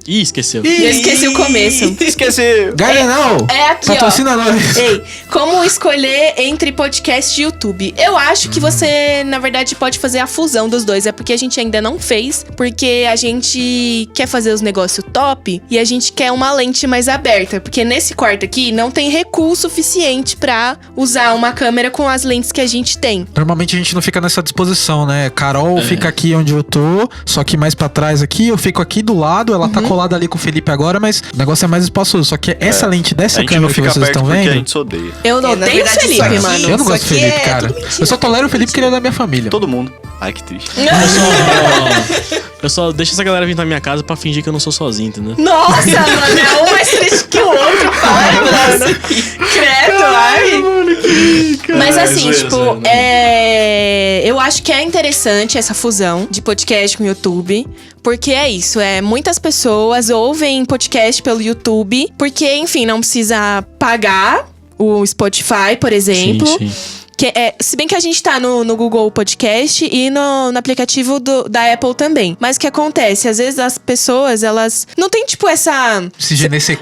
Ih, esqueceu. Eu esqueci o começo. Esqueceu. Gardenal! É aqui, Patrocina nós. Ei, como escolher entre podcast e YouTube? Eu acho que você, na verdade, pode fazer a fusão dos dois. É porque a gente ainda não fez, porque a gente quer fazer os negócios top e a gente quer uma lente mais aberta. Porque nesse quarto aqui não tem recurso suficiente pra usar uma câmera com as lentes que a gente tem. Normalmente a gente não fica nessa disposição, né? Carol fica aqui onde eu tô, só que mais pra trás aqui, eu fico aqui do lado, ela tá colada ali com o Felipe agora, mas o negócio é mais espaçoso. Só que essa lente A dessa gente não câmera que fica vocês perto estão porque a vendo... gente se odeia. Eu não na tenho verdade, Felipe, isso aqui- mano. Eu não gosto do Isso aqui Felipe, é cara. tudo mentira. Eu só tolero o Felipe porque ele é da minha família. Todo mundo. Ai, que triste. Eu só deixo essa galera vir na minha casa pra fingir que eu não sou sozinho, entendeu? Nossa, mano, é um mais triste que o outro. Para, mano. Credo, ai. Mas assim, zoeira, tipo, zoeira, não. eu acho que é interessante essa fusão de podcast com YouTube. Porque é isso, muitas pessoas ouvem podcast pelo YouTube. Porque, enfim, não precisa pagar o Spotify, por exemplo. Sim, sim. Se bem que a gente tá no Google Podcast e no aplicativo da Apple também. Mas o que acontece? Às vezes as pessoas, elas não tem, tipo, esse je ne sais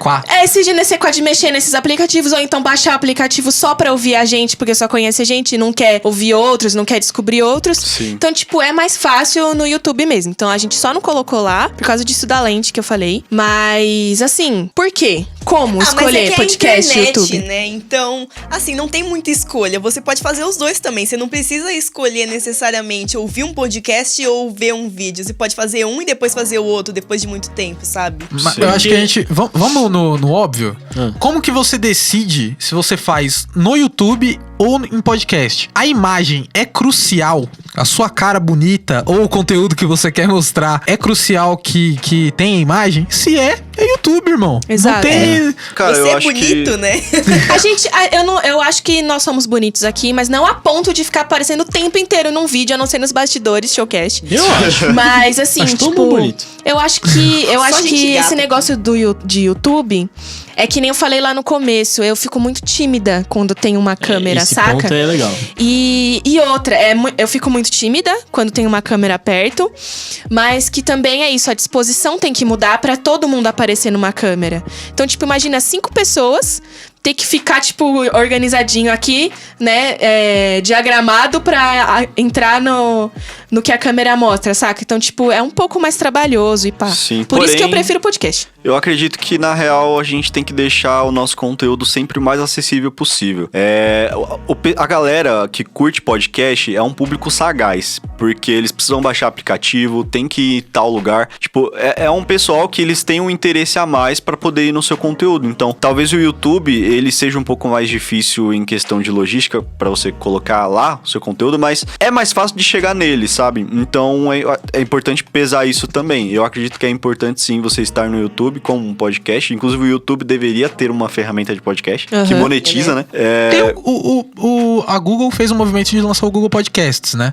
quoi de mexer nesses aplicativos. Ou então baixar o aplicativo só pra ouvir a gente, porque só conhece a gente e não quer ouvir outros, não quer descobrir outros. Sim. Então, tipo, é mais fácil no YouTube mesmo. Então, a gente só não colocou lá, por causa disso da lente que eu falei. Mas, assim, por quê? Como escolher mas é que podcast é e internet, YouTube? né? Então, assim, não tem muita escolha. Você pode fazer os dois também. Você não precisa escolher necessariamente ouvir um podcast ou ver um vídeo. Você pode fazer um e depois fazer o outro depois de muito tempo, sabe? Mas Sim. eu acho que a gente... Vamos no óbvio? Ah. Como que você decide se você faz no YouTube ou em podcast? A imagem é crucial? A sua cara bonita ou o conteúdo que você quer mostrar é crucial que tenha imagem? Se é, é YouTube, irmão. Exato. Não tem... Cara, Você eu é acho bonito, que... né? Eu acho que nós somos bonitos aqui, mas não a ponto de ficar aparecendo o tempo inteiro num vídeo, a não ser nos bastidores, showcast. Eu acho. Mas assim, Acho todo tipo, mundo bonito. eu acho que gente gata. esse negócio de YouTube é que nem eu falei lá no começo, eu fico muito tímida quando tem uma câmera, Esse saca? ponto é legal. E outra, eu fico muito tímida quando tem uma câmera perto, mas que também é isso, a disposição tem que mudar pra todo mundo aparecer numa câmera. Então, tipo, imagina 5 pessoas ter que ficar, tipo, organizadinho aqui, né, diagramado pra entrar no que a câmera mostra, saca? Então, tipo, é um pouco mais trabalhoso e pá. Sim, Por isso que eu porém- prefiro podcast. Eu acredito que, na real, a gente tem que deixar o nosso conteúdo sempre o mais acessível possível. A galera que curte podcast é um público sagaz, porque eles precisam baixar aplicativo, tem que ir em tal lugar. Tipo, é um pessoal que eles têm um interesse a mais pra poder ir no seu conteúdo. Então, talvez o YouTube, ele seja um pouco mais difícil em questão de logística pra você colocar lá o seu conteúdo, mas é mais fácil de chegar nele, sabe? Então, é importante pesar isso também. Eu acredito que é importante, sim, você estar no YouTube como um podcast. Inclusive, o YouTube deveria ter uma ferramenta de podcast que Aham. monetiza, né? Tem a Google fez um movimento de lançar o Google Podcasts, né?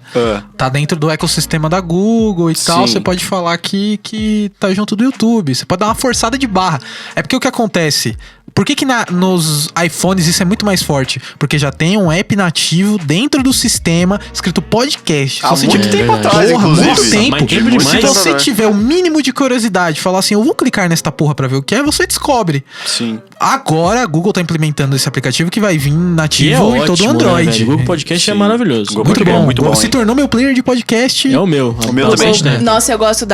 Tá dentro do ecossistema da Google e tal. Sim. Você pode falar que tá junto do YouTube. Você pode dar uma forçada de barra. É porque o que acontece... Por que nos iPhones isso é muito mais forte? Porque já tem um app nativo dentro do sistema escrito podcast. Há Se você muito tiver- tempo atrás, Porra, inclusive. muito tempo. Mas tempo demais. Se você Sim. tiver o mínimo de curiosidade, falar assim, eu vou clicar nesta porra pra ver o que é, você descobre. Sim. Agora a Google tá implementando esse aplicativo que vai vir Que nativo é em todo o ótimo, Android. né, velho? O Google Podcast é Sim. maravilhoso. Google Muito Podcast bom, é muito bom, Se hein? tornou meu player de podcast. É o meu. O meu também. Né? Nossa, eu gosto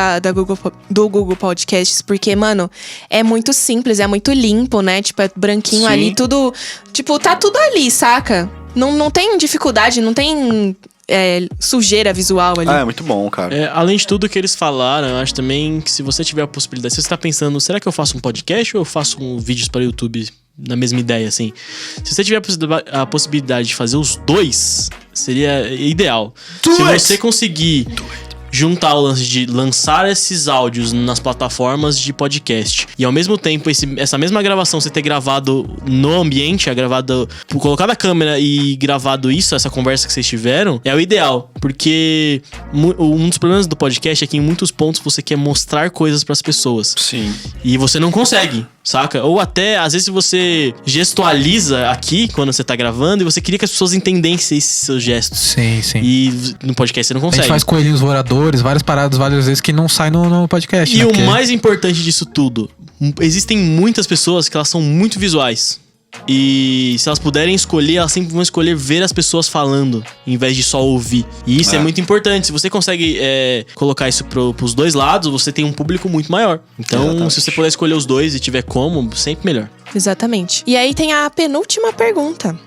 do Google Podcasts, porque, mano, é muito simples, é muito limpo, né? Tipo, é branquinho Sim. ali, tudo... Tipo, tá tudo ali, saca? Não tem dificuldade, não tem sujeira visual ali. Ah, é muito bom, cara. Além de tudo que eles falaram, eu acho também que se você tiver a possibilidade, se você tá pensando, será que eu faço um podcast ou eu faço vídeos para o YouTube na mesma ideia, assim? Se você tiver a possibilidade de fazer os dois, seria ideal. Se você conseguir juntar o lance de lançar esses áudios nas plataformas de podcast e ao mesmo tempo essa mesma gravação você ter gravado no ambiente, colocado a câmera e gravado essa conversa que vocês tiveram, é o ideal, porque um dos problemas do podcast é que em muitos pontos você quer mostrar coisas pras pessoas Sim. e você não consegue, saca? Ou até, às vezes você gestualiza aqui quando você tá gravando e você queria que as pessoas entendessem esses seus gestos. Sim, sim. E no podcast você não A gente consegue. faz coelhinhos voadores, várias paradas várias vezes que não sai no podcast. E né? o Porque- mais importante disso tudo, existem muitas pessoas que elas são muito visuais. E se elas puderem escolher, elas sempre vão escolher ver as pessoas falando, em vez de só ouvir. E isso é muito importante. Se você consegue colocar isso pros dois lados, você tem um público muito maior. Então, Exatamente. se você puder escolher os dois e tiver como, sempre melhor. Exatamente. E aí tem a penúltima pergunta,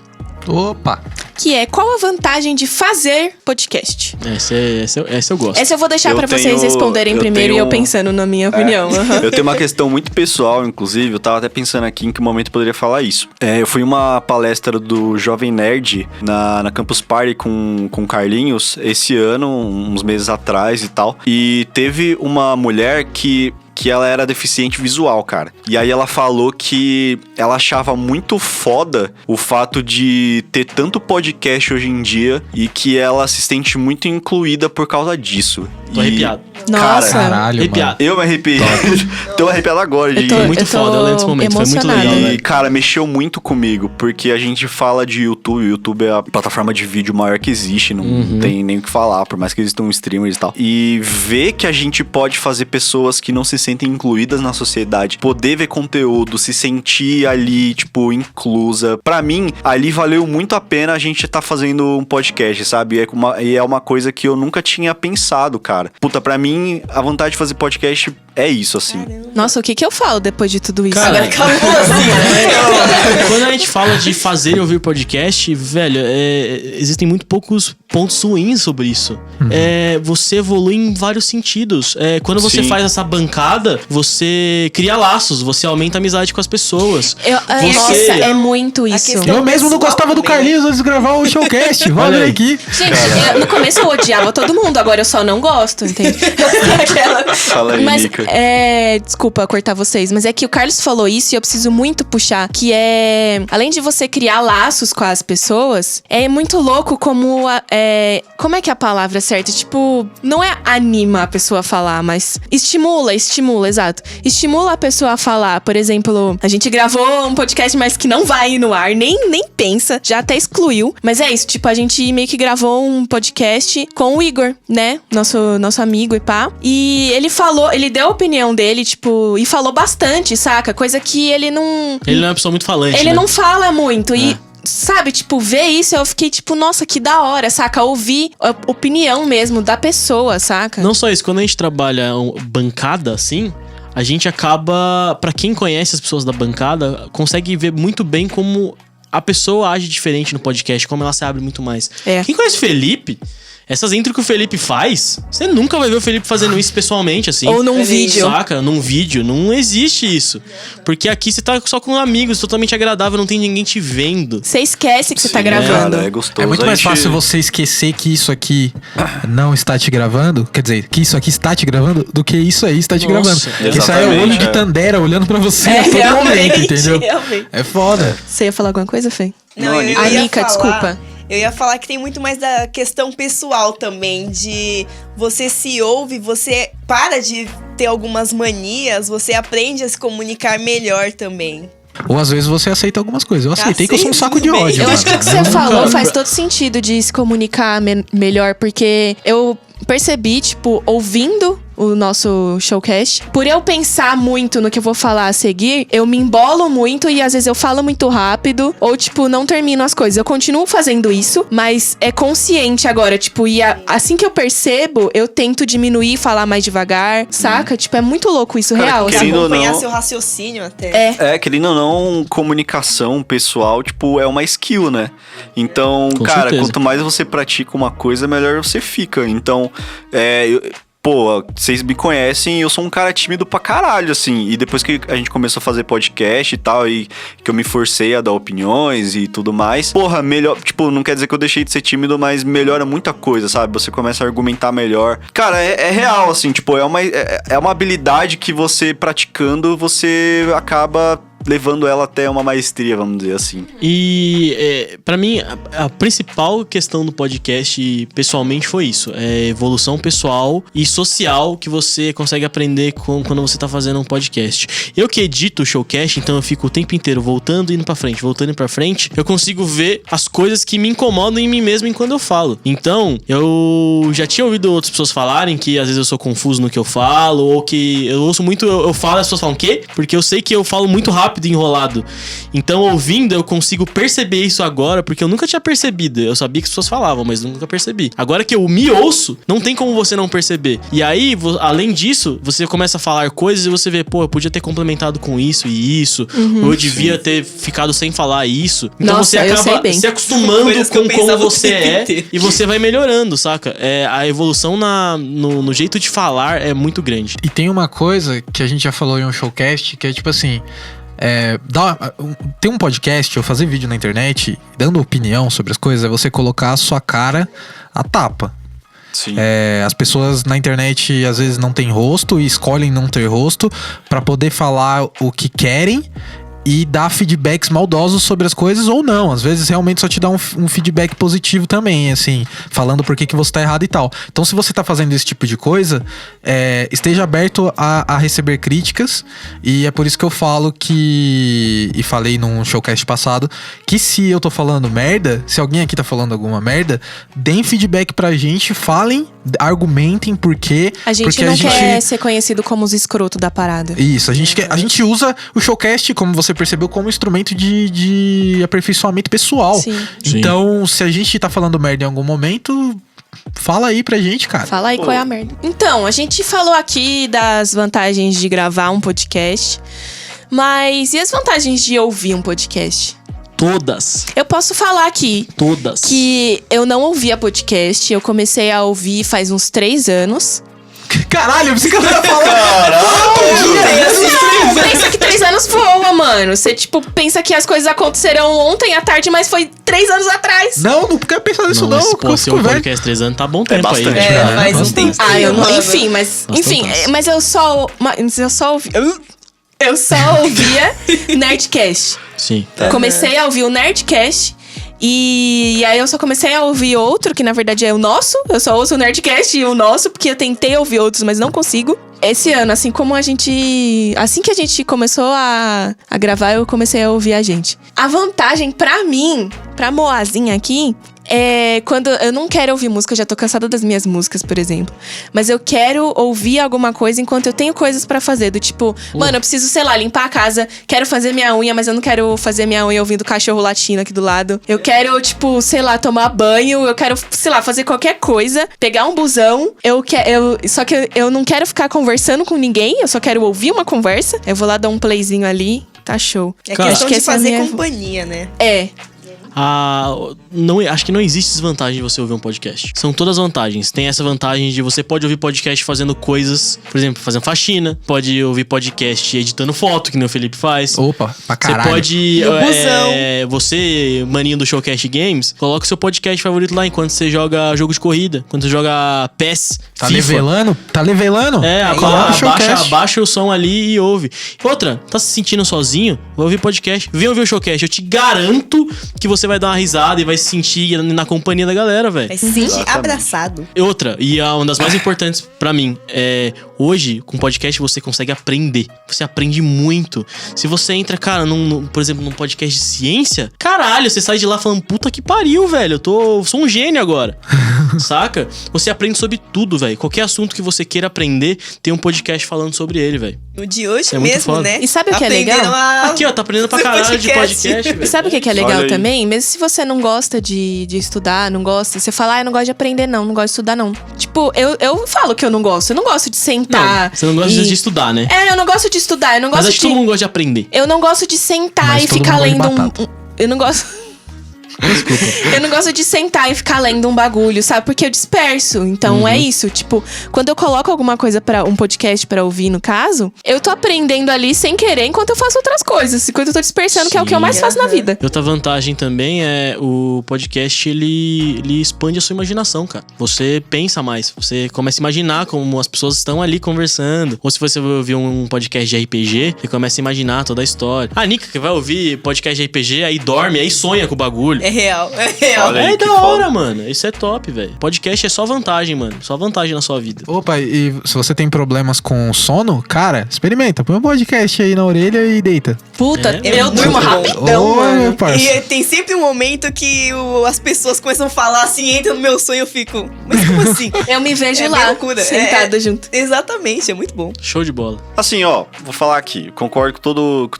Opa! que é: qual a vantagem de fazer podcast? Essa eu gosto. Essa eu vou deixar Eu pra vocês tenho- responderem eu primeiro e eu tenho- pensando na minha opinião. Aham. Eu tenho uma questão muito pessoal, inclusive, eu tava até pensando aqui em que momento eu poderia falar isso. Eu fui em uma palestra do Jovem Nerd na Campus Party com o Carlinhos esse ano, uns meses atrás e tal. E teve uma mulher que ela era deficiente visual, cara. E aí ela falou que ela achava muito foda o fato de ter tanto podcast hoje em dia e que ela se sente muito incluída por causa disso. Tô arrepiado. Nossa. Caralho, Arrepiado. Eu me arrepiei. Tô arrepiado agora. Eu tô- Muito eu tô foda, eu lembro desse momento, foi muito emocionada. legal, E, velho. cara, mexeu muito comigo, porque a gente fala de YouTube, o YouTube é a plataforma de vídeo maior que existe, não tem nem o que falar, por mais que existam streamers e tal. E ver que a gente pode fazer pessoas que não se sentem incluídas na sociedade, poder ver conteúdo, se sentir ali, tipo, inclusa. Pra mim, ali valeu muito a pena a gente tá fazendo um podcast, sabe? E é uma coisa que eu nunca tinha pensado, cara. Puta, pra mim, a vontade de fazer podcast é isso, assim. Nossa, o que eu falo depois de tudo isso? Cara, Agora acabou assim, né? Quando a gente fala de fazer e ouvir podcast, velho, existem muito poucos pontos ruins sobre isso. Você evolui em vários sentidos. Quando você Sim. faz essa bancada, você cria laços, você aumenta a amizade com as pessoas. Nossa, é muito isso. questão- Eu mesmo não pessoal gostava do também, né? Carlinhos antes de gravar o showcast. Olha Vale aí. aqui. Gente, no começo eu odiava todo mundo, agora eu só não gosto, entende? Aquela- Fala aí, Mas Nica. quê? Desculpa cortar vocês, mas é que o Carlos falou isso e eu preciso muito puxar, que além de você criar laços com as pessoas, é muito louco como como é que é a palavra certa? Tipo, não é anima a pessoa a falar, mas estimula, exato. Estimula a pessoa a falar. Por exemplo, a gente gravou um podcast, mas que não vai no ar, nem pensa, já até excluiu. Mas é isso, tipo, a gente meio que gravou um podcast com o Igor, né? Nosso amigo e pá. E ele deu a opinião dele, tipo, e falou bastante, saca? Coisa que ele não... Ele não é uma pessoa muito falante, Ele né? não fala muito e... Sabe, tipo, ver isso, eu fiquei tipo, nossa, que da hora, saca? Ouvir a opinião mesmo da pessoa, saca? Não só isso, quando a gente trabalha bancada, assim, a gente acaba... Pra quem conhece as pessoas da bancada, consegue ver muito bem como a pessoa age diferente no podcast, como ela se abre muito mais. Quem conhece o Felipe... Essas intros que o Felipe faz, você nunca vai ver o Felipe fazendo isso pessoalmente, assim. Ou num vídeo. Saca? Num vídeo. Não existe isso. Porque aqui você tá só com amigos, totalmente agradável, não tem ninguém te vendo. Você esquece que você tá Sim, gravando. Cara, é gostoso. É muito mais A gente- fácil você esquecer que isso aqui não está te gravando, quer dizer, que isso aqui está te gravando, do que isso aí está te Nossa, gravando. Porque isso aí é o olho exatamente, de é. Tandera olhando pra você a todo realmente, momento, entendeu? realmente. É foda. Você ia falar alguma coisa, Fê? Não, eu Anitta. ia Anitta, falar- desculpa. Eu ia falar que tem muito mais da questão pessoal também, de você se ouve, você para de ter algumas manias, você aprende a se comunicar melhor também. Ou às vezes você aceita algumas coisas. Eu aceitei que eu sou um saco de Aceito ódio. bem. Eu mano. acho que o que você falou faz todo sentido de se comunicar melhor, porque eu percebi, tipo, ouvindo o nosso showcast, por eu pensar muito no que eu vou falar a seguir, eu me embolo muito e às vezes eu falo muito rápido, ou tipo, não termino as coisas. Eu continuo fazendo isso, mas é consciente agora, tipo, assim que eu percebo, eu tento diminuir e falar mais devagar, saca? Tipo, é muito louco isso, Cara, real. que assim. querendo ou Acompanhar não- seu raciocínio até. Querendo ou não, comunicação pessoal, tipo, é uma skill, né? Então, Com cara, certeza. quanto mais você pratica uma coisa, melhor você fica. Então, pô, vocês me conhecem, eu sou um cara tímido pra caralho, assim. E depois que a gente começou a fazer podcast e tal, e que eu me forcei a dar opiniões e tudo mais, porra, melhor. Tipo, não quer dizer que eu deixei de ser tímido, mas melhora muita coisa, sabe? Você começa a argumentar melhor. Cara, é real, assim, tipo, é uma habilidade que você praticando, você acaba levando ela até uma maestria, vamos dizer assim. E pra mim, a principal questão do podcast, pessoalmente, foi isso. É evolução pessoal e social que você consegue aprender quando você tá fazendo um podcast. Eu que edito o showcast, então eu fico o tempo inteiro voltando e indo pra frente, voltando e indo pra frente. Eu consigo ver as coisas que me incomodam em mim mesmo enquanto eu falo. Então, eu já tinha ouvido outras pessoas falarem que às vezes eu sou confuso no que eu falo, ou que eu ouço muito, eu falo e as pessoas falam, o quê? Porque eu sei que eu falo muito rápido e enrolado. Então, ouvindo, eu consigo perceber isso agora, porque eu nunca tinha percebido. Eu sabia que as pessoas falavam, mas nunca percebi. Agora que eu me ouço, não tem como você não perceber. E aí, além disso, você começa a falar coisas e você vê, pô, eu podia ter complementado com isso e isso, ou eu devia ter ficado sem falar isso. Então Nossa, você eu sei acaba bem. se acostumando Coisas que eu com como pensava o você tempo é inteiro. e você vai melhorando, saca? A evolução no jeito de falar é muito grande. E tem uma coisa que a gente já falou em um showcast, que é tipo assim... tem um podcast, eu fazer vídeo na internet, dando opinião sobre as coisas, é você colocar a sua cara a tapa. Sim. As pessoas na internet às vezes não têm rosto e escolhem não ter rosto pra poder falar o que querem e dar feedbacks maldosos sobre as coisas ou não. Às vezes realmente só te dá um feedback positivo também, assim, falando por que você tá errado e tal. Então, se você tá fazendo esse tipo de coisa, esteja aberto a receber críticas, e é por isso que eu falo e falei num showcast passado, que se eu tô falando merda, se alguém aqui tá falando alguma merda, deem feedback pra gente, falem, argumentem por quê. A gente porque não quer ser conhecido como os escrotos da parada. Isso, a gente usa o showcast, como você percebeu, como instrumento de aperfeiçoamento pessoal. Sim. Então, se a gente tá falando merda em algum momento, fala aí pra gente, cara. Fala aí qual é a merda. Então, a gente falou aqui das vantagens de gravar um podcast, mas e as vantagens de ouvir um podcast? Todas. Eu posso falar aqui Todas. que eu não ouvia podcast, eu comecei a ouvir faz uns 3 anos. Caralho, eu pensei que eu ia falar. Não, pensa que 3 anos voa, mano. Você, tipo, pensa que as coisas aconteceram ontem à tarde, mas foi 3 anos atrás. Não quero pensar nisso não. Mas, pô, se eu um podcast 3 anos, tá bom tempo aí. bastante. Né? Mas não tem. Ah, eu não. mano. Enfim, mas eu só ouvia Nerdcast. Sim. Comecei a ouvir o Nerdcast. E aí eu só comecei a ouvir outro, que na verdade é o nosso. Eu só ouço o Nerdcast e o nosso, porque eu tentei ouvir outros, mas não consigo. Esse ano, assim que a gente começou a gravar, eu comecei a ouvir a gente. A vantagem pra mim, pra Moazinha aqui, é quando eu não quero ouvir música, eu já tô cansada das minhas músicas, por exemplo. Mas eu quero ouvir alguma coisa enquanto eu tenho coisas pra fazer. Do tipo, mano, eu preciso, sei lá, limpar a casa, quero fazer minha unha, mas eu não quero fazer minha unha ouvindo cachorro latindo aqui do lado. Eu quero, tipo, sei lá, tomar banho, eu quero, sei lá, fazer qualquer coisa, pegar um busão. Só que eu não quero ficar conversando com ninguém, eu só quero ouvir uma conversa. Eu vou lá dar um playzinho ali, tá show. É Cara, questão acho que de essa é a fazer minha- companhia, né? É. Acho que não existe desvantagem de você ouvir um podcast. São todas vantagens. Tem essa vantagem de você pode ouvir podcast fazendo coisas, por exemplo, fazendo faxina. Pode ouvir podcast editando foto, que nem o Felipe faz. Opa, pra Você caralho. pode. No busão. Você, maninho do Showcast Games, coloca o seu podcast favorito lá enquanto você joga jogo de corrida, quando você joga PES. Tá FIFA. levelando? Tá levelando? É, Coloca o Showcast. abaixa o som ali e ouve. Outra, tá se sentindo sozinho? Vai ouvir podcast. Vem ouvir o Showcast. Eu te garanto que você vai dar uma risada e vai se sentir na companhia da galera, velho. Vai se sentir Exatamente. abraçado. Outra, e uma das mais importantes pra mim, hoje, com podcast, você consegue aprender. Você aprende muito. Se você entra, cara, por exemplo, num podcast de ciência, caralho, você sai de lá falando, puta que pariu, velho. Eu sou um gênio agora. Saca? Você aprende sobre tudo, velho. Qualquer assunto que você queira aprender, tem um podcast falando sobre ele, velho. No de hoje É muito mesmo, foda. né? E sabe o que é legal? Aprenderam a- Aqui, ó, tá aprendendo pra caralho de podcast, E velho. sabe o que é Olha legal aí. também? Mesmo se você não gosta de estudar, não gosta, você fala, eu não gosto de aprender, não gosto de estudar, não. Tipo, eu falo que eu não gosto. Eu não gosto de sentar. Não, você não gosta e- de estudar, né? É, eu não gosto de estudar, eu não Mas gosto acho que todo mundo gosta de aprender. Eu não gosto de sentar Mas e todo ficar mundo gosta de lendo batata. Eu não gosto. Eu não gosto de sentar e ficar lendo um bagulho, sabe? Porque eu disperso. Então é isso. Tipo, quando eu coloco alguma coisa pra um podcast pra ouvir, no caso, eu tô aprendendo ali sem querer enquanto eu faço outras coisas. Enquanto eu tô dispersando, que é o que eu mais faço na vida. E outra vantagem também é o podcast, ele expande a sua imaginação, cara. Você pensa mais, você começa a imaginar como as pessoas estão ali conversando. Ou se você vai ouvir um podcast de RPG, você começa a imaginar toda a história. A Nika que vai ouvir podcast de RPG, aí dorme, aí sonha com o bagulho. É real, é real. Olha aí, É que da hora, foda. mano. Isso é top, velho. Podcast é só vantagem, mano. Só vantagem na sua vida. Opa, e se você tem problemas com sono, cara, experimenta. Põe um podcast aí na orelha e deita. Puta, É eu muito durmo bom. rapidão, Ô, mano. meu parça. E tem sempre um momento que as pessoas começam a falar assim, entra no meu sonho, eu fico. Mas como assim? Eu me vejo É bem lá, loucura. sentada junto. Exatamente, é muito bom. Show de bola. Assim, ó, vou falar aqui. Concordo com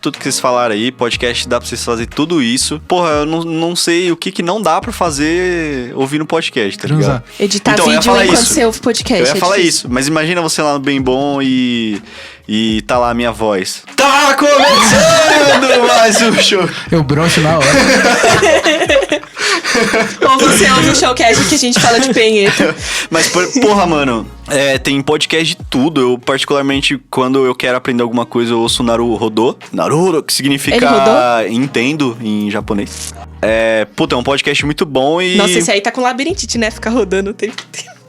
tudo que vocês falaram aí. Podcast dá pra vocês fazer tudo isso. Porra, eu não sei o que não dá pra fazer ouvindo podcast, tá ligado? Transar. Editar Então, eu ia vídeo falar enquanto isso. você ouve podcast. Eu ia é falar difícil. isso, mas imagina você lá no Bem Bom e tá lá a minha voz. Tá começando mais um show. Eu broxo na hora. Ou você ouve o showcast que a gente fala de penheta. Mas, porra, mano, tem podcast de tudo. Eu, particularmente, quando eu quero aprender alguma coisa, eu ouço Naruhodô. Naruto, que Ele significa rodou? entendo em japonês. Puta, é um podcast muito bom e... Nossa, esse aí tá com labirintite, né? Ficar rodando o tempo inteiro.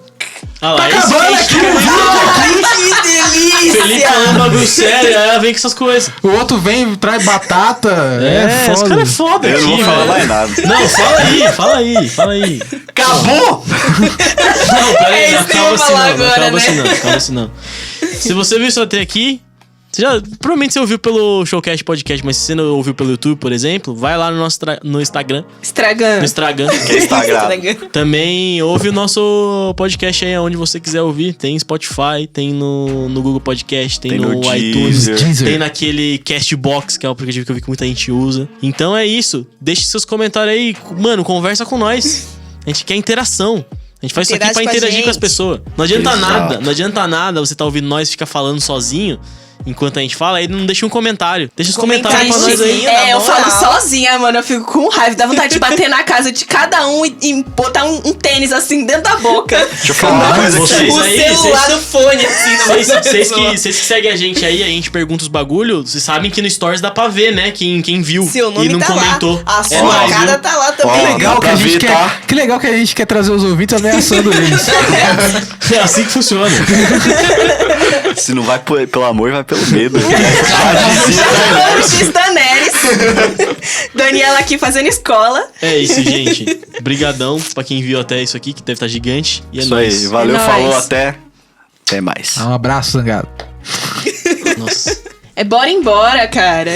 Ah lá, esse acabando que Que delícia! Felipe falando bagulho sério, vem com essas coisas. O outro vem, traz batata. É, esse foda. cara é foda Eu aqui, não vou falar velho. mais nada. Não, fala aí. Acabou! Não, peraí, É isso que eu vou falar agora, calma né? assim não. Se você viu isso até aqui, provavelmente você ouviu pelo Showcast Podcast, mas se você não ouviu pelo YouTube, por exemplo, vai lá no nosso no Instagram. Estragando. No Instagram. Que Instagram. Também ouve o nosso podcast aí, onde você quiser ouvir. Tem Spotify, tem no Google Podcast, tem no iTunes, Deezer. tem naquele Castbox, que é o aplicativo que eu vi que muita gente usa. Então é isso. Deixe seus comentários aí. Mano, conversa com nós. A gente quer interação. A gente faz isso aqui Interage pra com a interagir com as gente. pessoas. Não adianta Exato. nada. Não adianta nada você tá ouvindo nós e ficar falando sozinho enquanto a gente fala, aí não deixa um comentário. Deixa os comentários pra nós aí. Comentariozinho. Na Eu moral. falo sozinha, mano. Eu fico com raiva. Dá vontade de bater na casa de cada um e botar um tênis assim dentro da boca. Deixa eu falar uma coisa vocês aqui. O aí, celular no fone, assim, na mão da pessoa. Vocês que seguem a gente aí, a gente pergunta os bagulho, vocês sabem que no Stories dá pra ver, né? Quem viu Seu nome e não tá comentou. lá. A sua nóis, cara viu? tá lá Ó, também. Que legal dá que a pra gente ver, quer. tá? Que legal que a gente quer trazer os ouvintes ameaçando eles. É assim que funciona. Se não vai pelo amor, vai pelo medo. Já falamos X da Neres. Daniela aqui fazendo escola. É isso, gente. Brigadão pra quem viu até isso aqui, que deve estar gigante. E é Isso aí, nóis. valeu, É nóis. falou, até mais. Um abraço, Zangado. Nossa. É bora embora, cara.